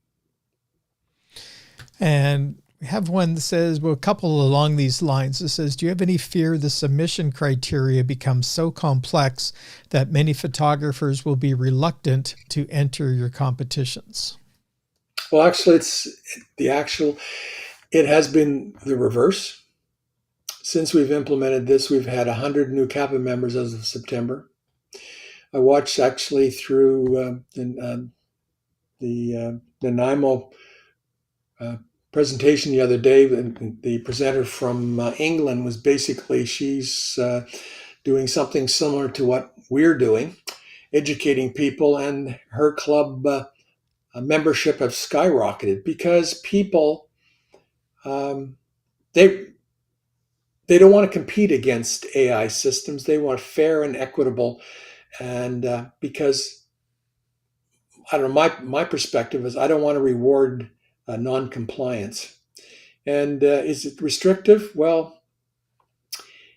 And we have one that says, well, a couple along these lines. It says, do you have any fear the submission criteria becomes so complex that many photographers will be reluctant to enter your competitions? Well, actually, it has been the reverse. Since we've implemented this, we've had 100 new CAPA members as of September. I watched actually through the NIMO presentation the other day. The presenter from England was basically, she's doing something similar to what we're doing, educating people, and her club membership have skyrocketed because people, they don't want to compete against AI systems. They want fair and equitable. And because, I don't know, my perspective is I don't want to reward non-compliance. And is it restrictive? Well,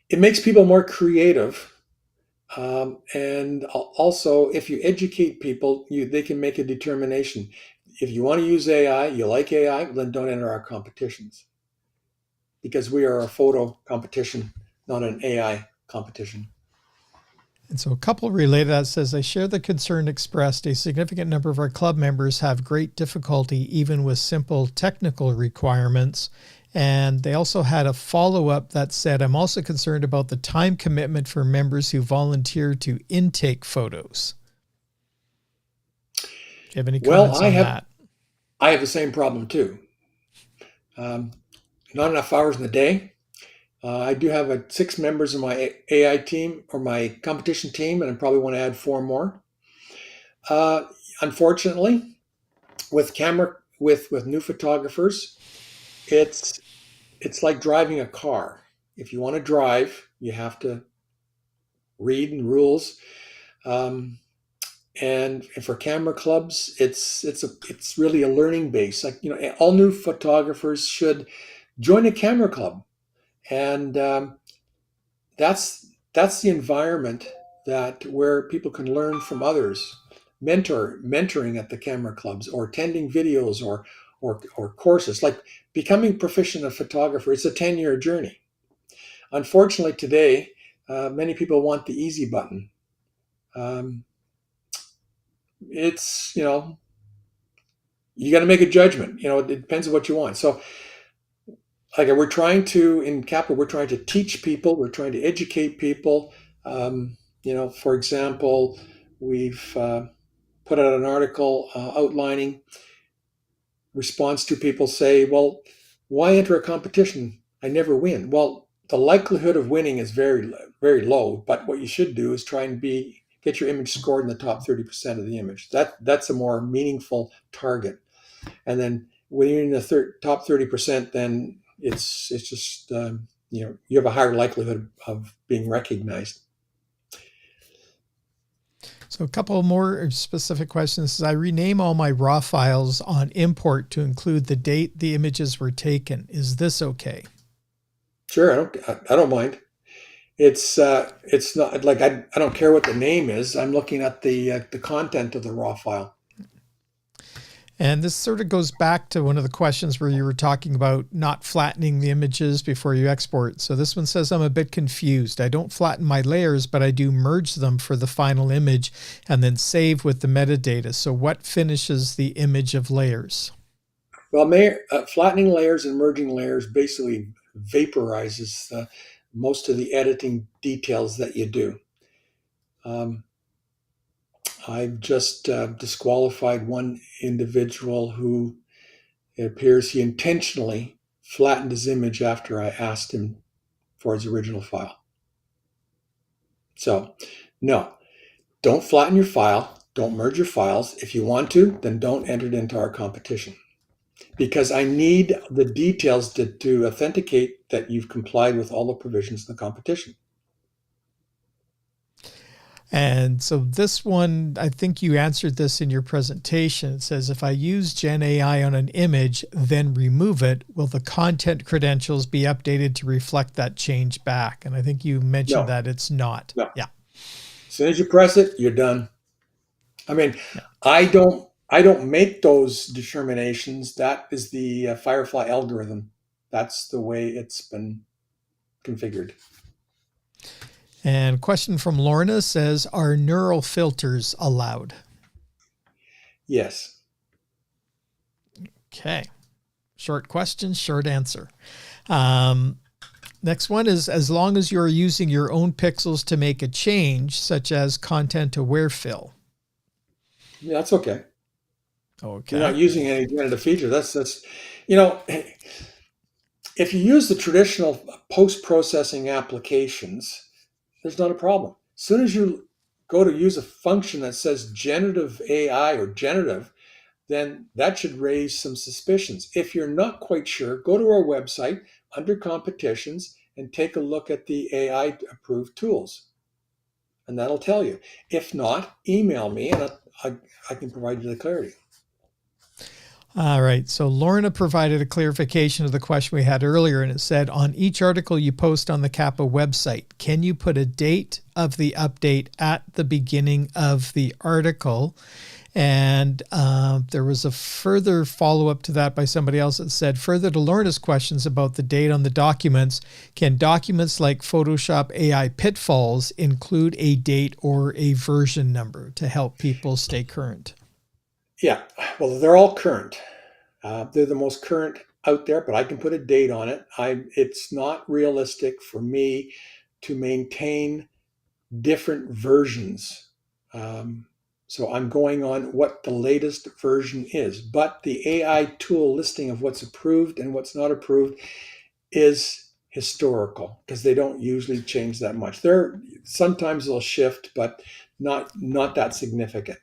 it makes people more creative. And also, if you educate people, they can make a determination. If you want to use AI, you like AI, then don't enter our competitions. Because we are a photo competition, not an AI competition. And so a couple related that says, I share the concern expressed. A significant number of our club members have great difficulty even with simple technical requirements. And they also had a follow-up that said, I'm also concerned about the time commitment for members who volunteer to intake photos. Do you have any comments on that? I have the same problem too. Not enough hours in the day. I do have 6 members of my AI team or my competition team, and I probably want to add 4 more. Unfortunately, with new photographers, it's like driving a car. If you want to drive, you have to read and rules. And for camera clubs, it's really a learning base. Like, all new photographers should join a camera club, and that's the environment where people can learn from others. Mentoring at the camera clubs, or attending videos, or courses. Like becoming proficient a photographer, it's a 10-year journey. Unfortunately, today, many people want the easy button. It's, you got to make a judgment. It depends on what you want. So like we're trying to, in CAPA, we're trying to teach people, we're trying to educate people. For example, we've put out an article outlining response to people say, well, why enter a competition? I never win. Well, the likelihood of winning is very, very low, but what you should do is try and get your image scored in the top 30% of the image. That's a more meaningful target. And then when you're in the top 30%, then it's just, you have a higher likelihood of being recognized. So a couple more specific questions. I rename all my raw files on import to include the date the images were taken. Is this okay? Sure, I don't mind. It's not like I don't care what the name is. I'm looking at the content of the raw file. And this sort of goes back to one of the questions where you were talking about not flattening the images before you export. So this one says, I'm a bit confused. I don't flatten my layers, but I do merge them for the final image and then save with the metadata. So what finishes the image of layers? Well, flattening layers and merging layers basically vaporizes most of the editing details that you do. I've just disqualified one individual who it appears he intentionally flattened his image after I asked him for his original file. So, no, don't flatten your file. Don't merge your files. If you want to, then don't enter it into our competition. Because I need the details to authenticate that you've complied with all the provisions of the competition. And so this one, I think you answered this in your presentation. It says, if I use Gen AI on an image, then remove it, will the content credentials be updated to reflect that change back? And I think you mentioned that it's not. No. Yeah. As soon as you press it, you're done. I mean, yeah. I don't make those determinations. That is the Firefly algorithm. That's the way it's been configured. And question from Lorna says, are neural filters allowed? Yes. Okay. Short question, short answer. Next one is, as long as you're using your own pixels to make a change, such as content aware fill. Yeah, that's okay. Okay. You're not using any generative feature. That's if you use the traditional post-processing applications, there's not a problem. As soon as you go to use a function that says generative AI or generative, then that should raise some suspicions. If you're not quite sure, go to our website under competitions and take a look at the AI approved tools. And that'll tell you. If not, email me and I can provide you the clarity. All right. So Lorna provided a clarification of the question we had earlier, and it said, on each article you post on the CAPA website, can you put a date of the update at the beginning of the article? And there was a further follow-up to that by somebody else that said, further to Lorna's questions about the date on the documents, can documents like Photoshop AI pitfalls include a date or a version number to help people stay current? Yeah, well, they're all current. They're the most current out there, but I can put a date on it. It's not realistic for me to maintain different versions. So I'm going on what the latest version is. But the AI tool listing of what's approved and what's not approved is historical because they don't usually change that much. Sometimes they'll shift, but not that significant.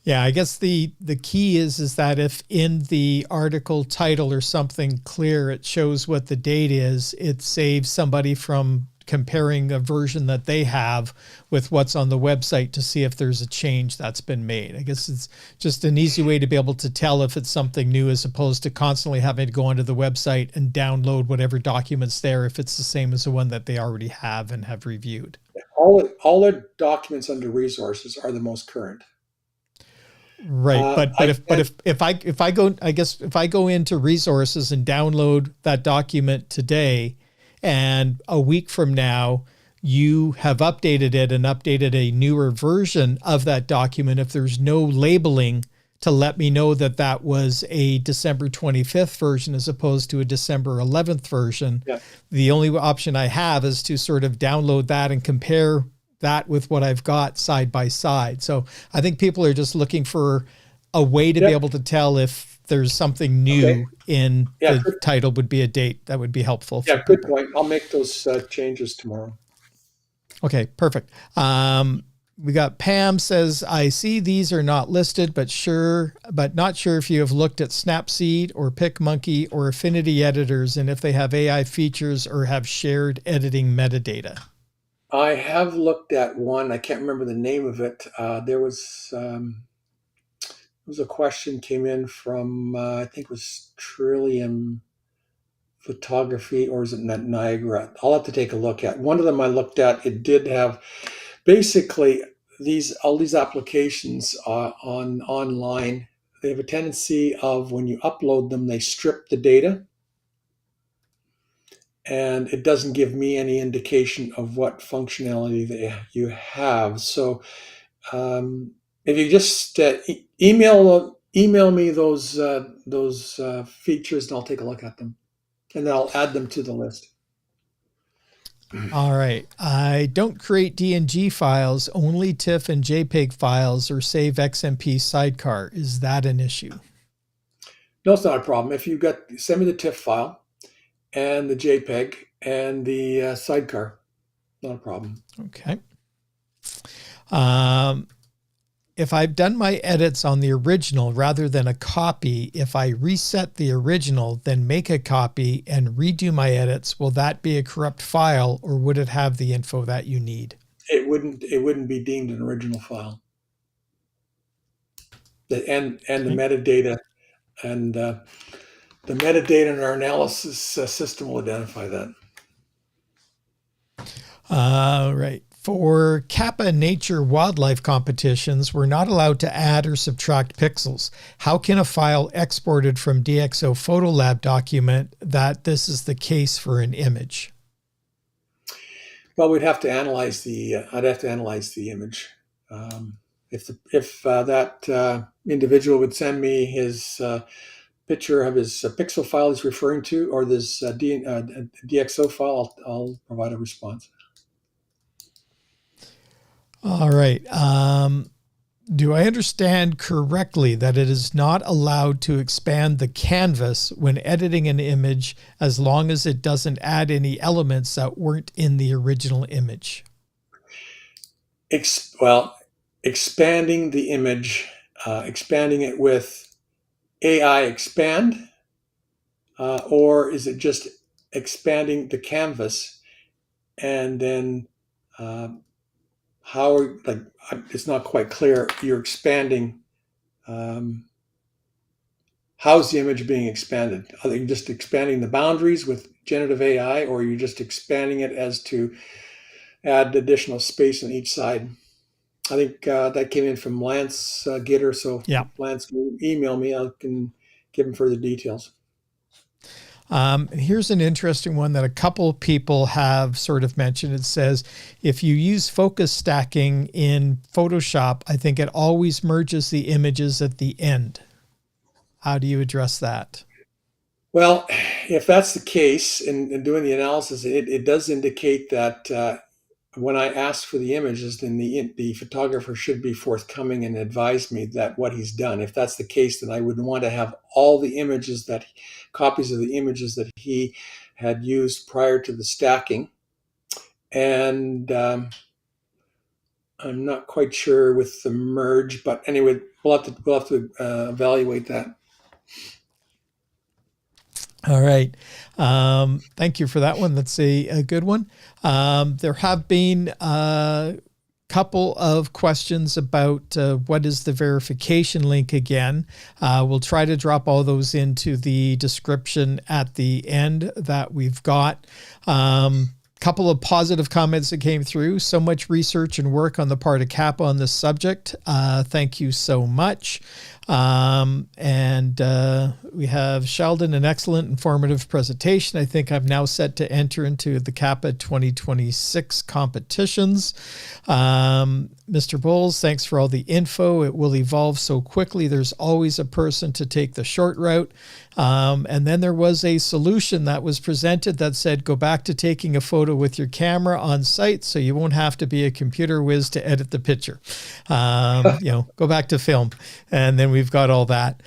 Yeah, I guess the key is that if in the article title or something clear, it shows what the date is, it saves somebody from comparing a version that they have with what's on the website to see if there's a change that's been made. I guess it's just an easy way to be able to tell if it's something new as opposed to constantly having to go onto the website and download whatever documents there if it's the same as the one that they already have and have reviewed. All the documents under resources are the most current. Right. But if I go into resources and download that document today, and a week from now, you have updated it and updated a newer version of that document, if there's no labeling to let me know that that was a December 25th version as opposed to a December 11th version. Yeah. The only option I have is to sort of download that and compare that with what I've got side by side. So I think people are just looking for a way to be able to tell if there's something new in the title would be a date. That would be helpful. Yeah, good point. I'll make those changes tomorrow. Okay, perfect. We got Pam says, I see these are not listed, but not sure if you have looked at Snapseed or PicMonkey or Affinity editors and if they have AI features or have shared editing metadata. I have looked at one. I can't remember the name of it. There was a question came in from, I think it was Trillium Photography, or is it Niagara? I'll have to take a look at. One of them I looked at, it did have basically all these applications online. They have a tendency of, when you upload them, they strip the data, and it doesn't give me any indication of what functionality you have. So if you just email me those features, and I'll take a look at them, and then I'll add them to the list. All right. I don't create DNG files, only TIFF and JPEG files, or save XMP sidecar. Is that an issue? No, it's not a problem. If you send me the TIFF file and the JPEG and the sidecar, not a problem. Okay. If I've done my edits on the original rather than a copy, if I reset the original, then make a copy and redo my edits, will that be a corrupt file, or would it have the info that you need? It wouldn't be deemed an original file. The metadata and the metadata in our analysis system will identify that. Right. For CAPA nature wildlife competitions, we're not allowed to add or subtract pixels. How can a file exported from DxO Photo Lab document that this is the case for an image? Well, I'd have to analyze the image. If that individual would send me his picture of his pixel file he's referring to, or this DxO file, I'll provide a response. All right. Do I understand correctly that it is not allowed to expand the canvas when editing an image as long as it doesn't add any elements that weren't in the original image? Expanding the image, expanding it with AI expand, or is it just expanding the canvas and then it's not quite clear. You're expanding. How's the image being expanded? Are you just expanding the boundaries with generative AI, or are you just expanding it as to add additional space on each side? I think that came in from Lance Gitter. So yeah. Lance can email me. I can give him further details. Here's an interesting one that a couple people have sort of mentioned. It says, if you use focus stacking in Photoshop, I think it always merges the images at the end. How do you address that? Well, if that's the case, in doing the analysis, it does indicate that when I ask for the images, then the photographer should be forthcoming and advise me that what he's done. If that's the case, then I would want to have all the images copies of the images that he had used prior to the stacking. And I'm not quite sure with the merge, but anyway, we'll have to evaluate that. All right. Thank you for that one. That's a good one. There have been a couple of questions about what is the verification link again. We'll try to drop all those into the description at the end that we've got. Couple of positive comments that came through. So much research and work on the part of CAPA on this subject. Thank you so much. And we have Sheldon, an excellent informative presentation. I think I'm now set to enter into the CAPA 2026 competitions. Mr. Boles, thanks for all the info. It will evolve so quickly. There's always a person to take the short route. And then there was a solution that was presented that said, go back to taking a photo with your camera on site so you won't have to be a computer whiz to edit the picture. Go back to film. And then we've got all that.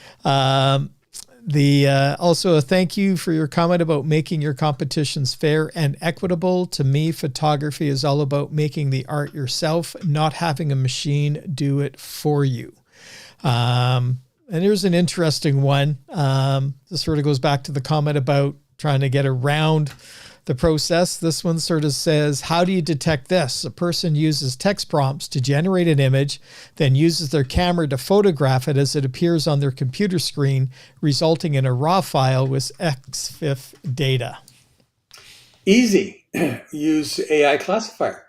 Also a thank you for your comment about making your competitions fair and equitable. To me, photography is all about making the art yourself, not having a machine do it for you. And here's an interesting one. This sort of goes back to the comment about trying to get around the process. This one sort of says, how do you detect this? A person uses text prompts to generate an image, then uses their camera to photograph it as it appears on their computer screen, resulting in a RAW file with XFIF data. Easy. Use AI classifier.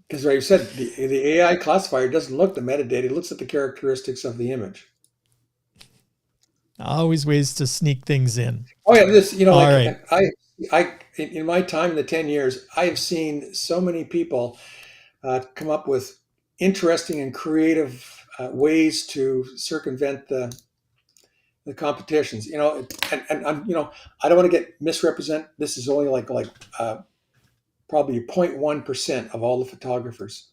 Because like you said, the AI classifier doesn't look at the metadata, it looks at the characteristics of the image. Always ways to sneak things in. Oh yeah, this, All right. I in my time in the 10 years, I have seen so many people come up with interesting and creative ways to circumvent the competitions. And I'm, I don't want to get misrepresent. This is only like probably 0.1% of all the photographers.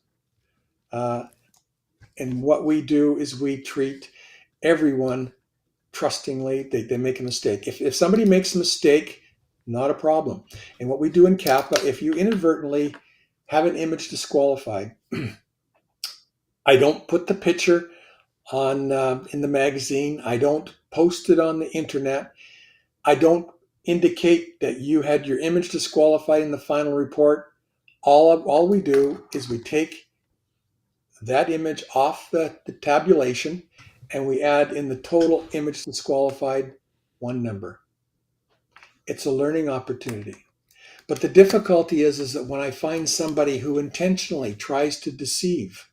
And what we do is we treat everyone trustingly. They make a mistake. If somebody makes a mistake, not a problem. And what we do in CAPA, if you inadvertently have an image disqualified, I don't put the picture on in the magazine. I don't post it on the internet. I don't indicate that you had your image disqualified in the final report. All we do is we take that image off the tabulation and we add in the total image disqualified one number. It's a learning opportunity. But the difficulty is that when I find somebody who intentionally tries to deceive,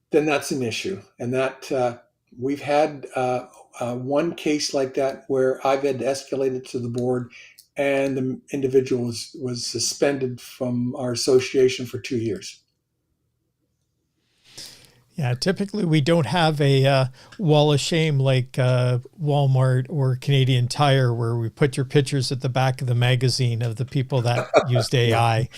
then that's an issue. And that we've had one case like that where I've had to escalate it to the board and the individual was suspended from our association for 2 years. Yeah, typically we don't have a wall of shame like Walmart or Canadian Tire where we put your pictures at the back of the magazine of the people that used AI.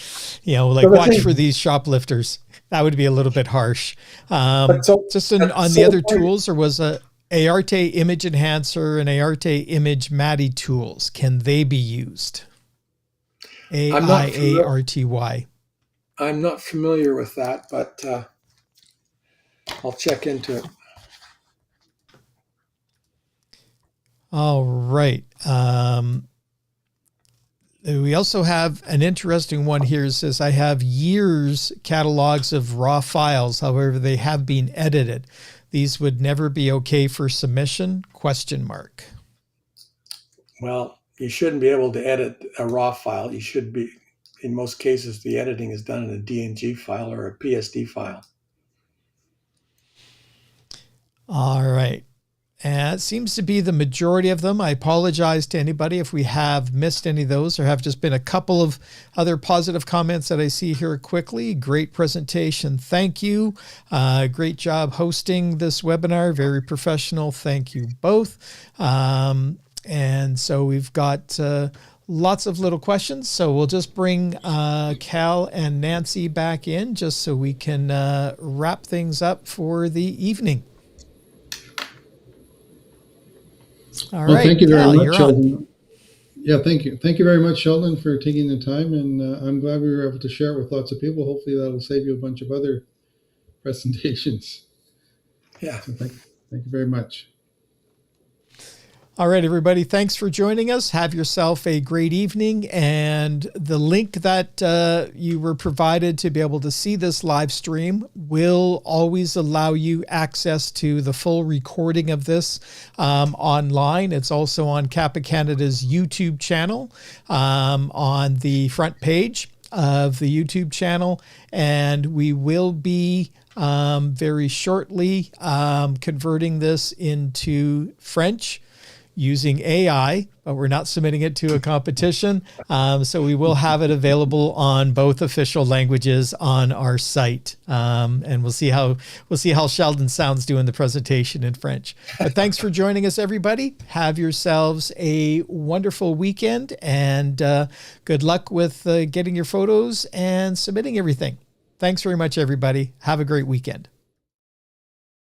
Watch for these shoplifters. That would be a little bit harsh. On the other tools, there was a Arte Image Enhancer and Arte Image Matty tools. Can they be used? AIARTY. I'm not familiar with that, but I'll check into it. All right. We also have an interesting one here. It says, I have years catalogs of raw files. However, they have been edited. These would never be okay for submission? ? Well, you shouldn't be able to edit a raw file. You should be, in most cases, the editing is done in a DNG file or a PSD file. All right. And it seems to be the majority of them. I apologize to anybody if we have missed any of those. There have just been a couple of other positive comments that I see here quickly. Great presentation. Thank you. Great job hosting this webinar. Very professional. Thank you both. And so we've got lots of little questions. So we'll just bring Cal and Nancy back in just so we can wrap things up for the evening. All right. Thank you very Cal, much, Sheldon. Yeah, thank you. Thank you very much, Sheldon, for taking the time. And I'm glad we were able to share it with lots of people. Hopefully that'll save you a bunch of other presentations. Yeah. So thank you very much. All right, everybody. Thanks for joining us. Have yourself a great evening. And the link that you were provided to be able to see this live stream will always allow you access to the full recording of this online. It's also on CAPA Canada's YouTube channel on the front page. of the YouTube channel, and we will be very shortly converting this into French using AI, but we're not submitting it to a competition. So we will have it available on both official languages on our site. And we'll see how Sheldon sounds doing the presentation in French. But thanks for joining us, everybody. Have yourselves a wonderful weekend, and good luck with getting your photos and submitting everything. Thanks very much, everybody. Have a great weekend.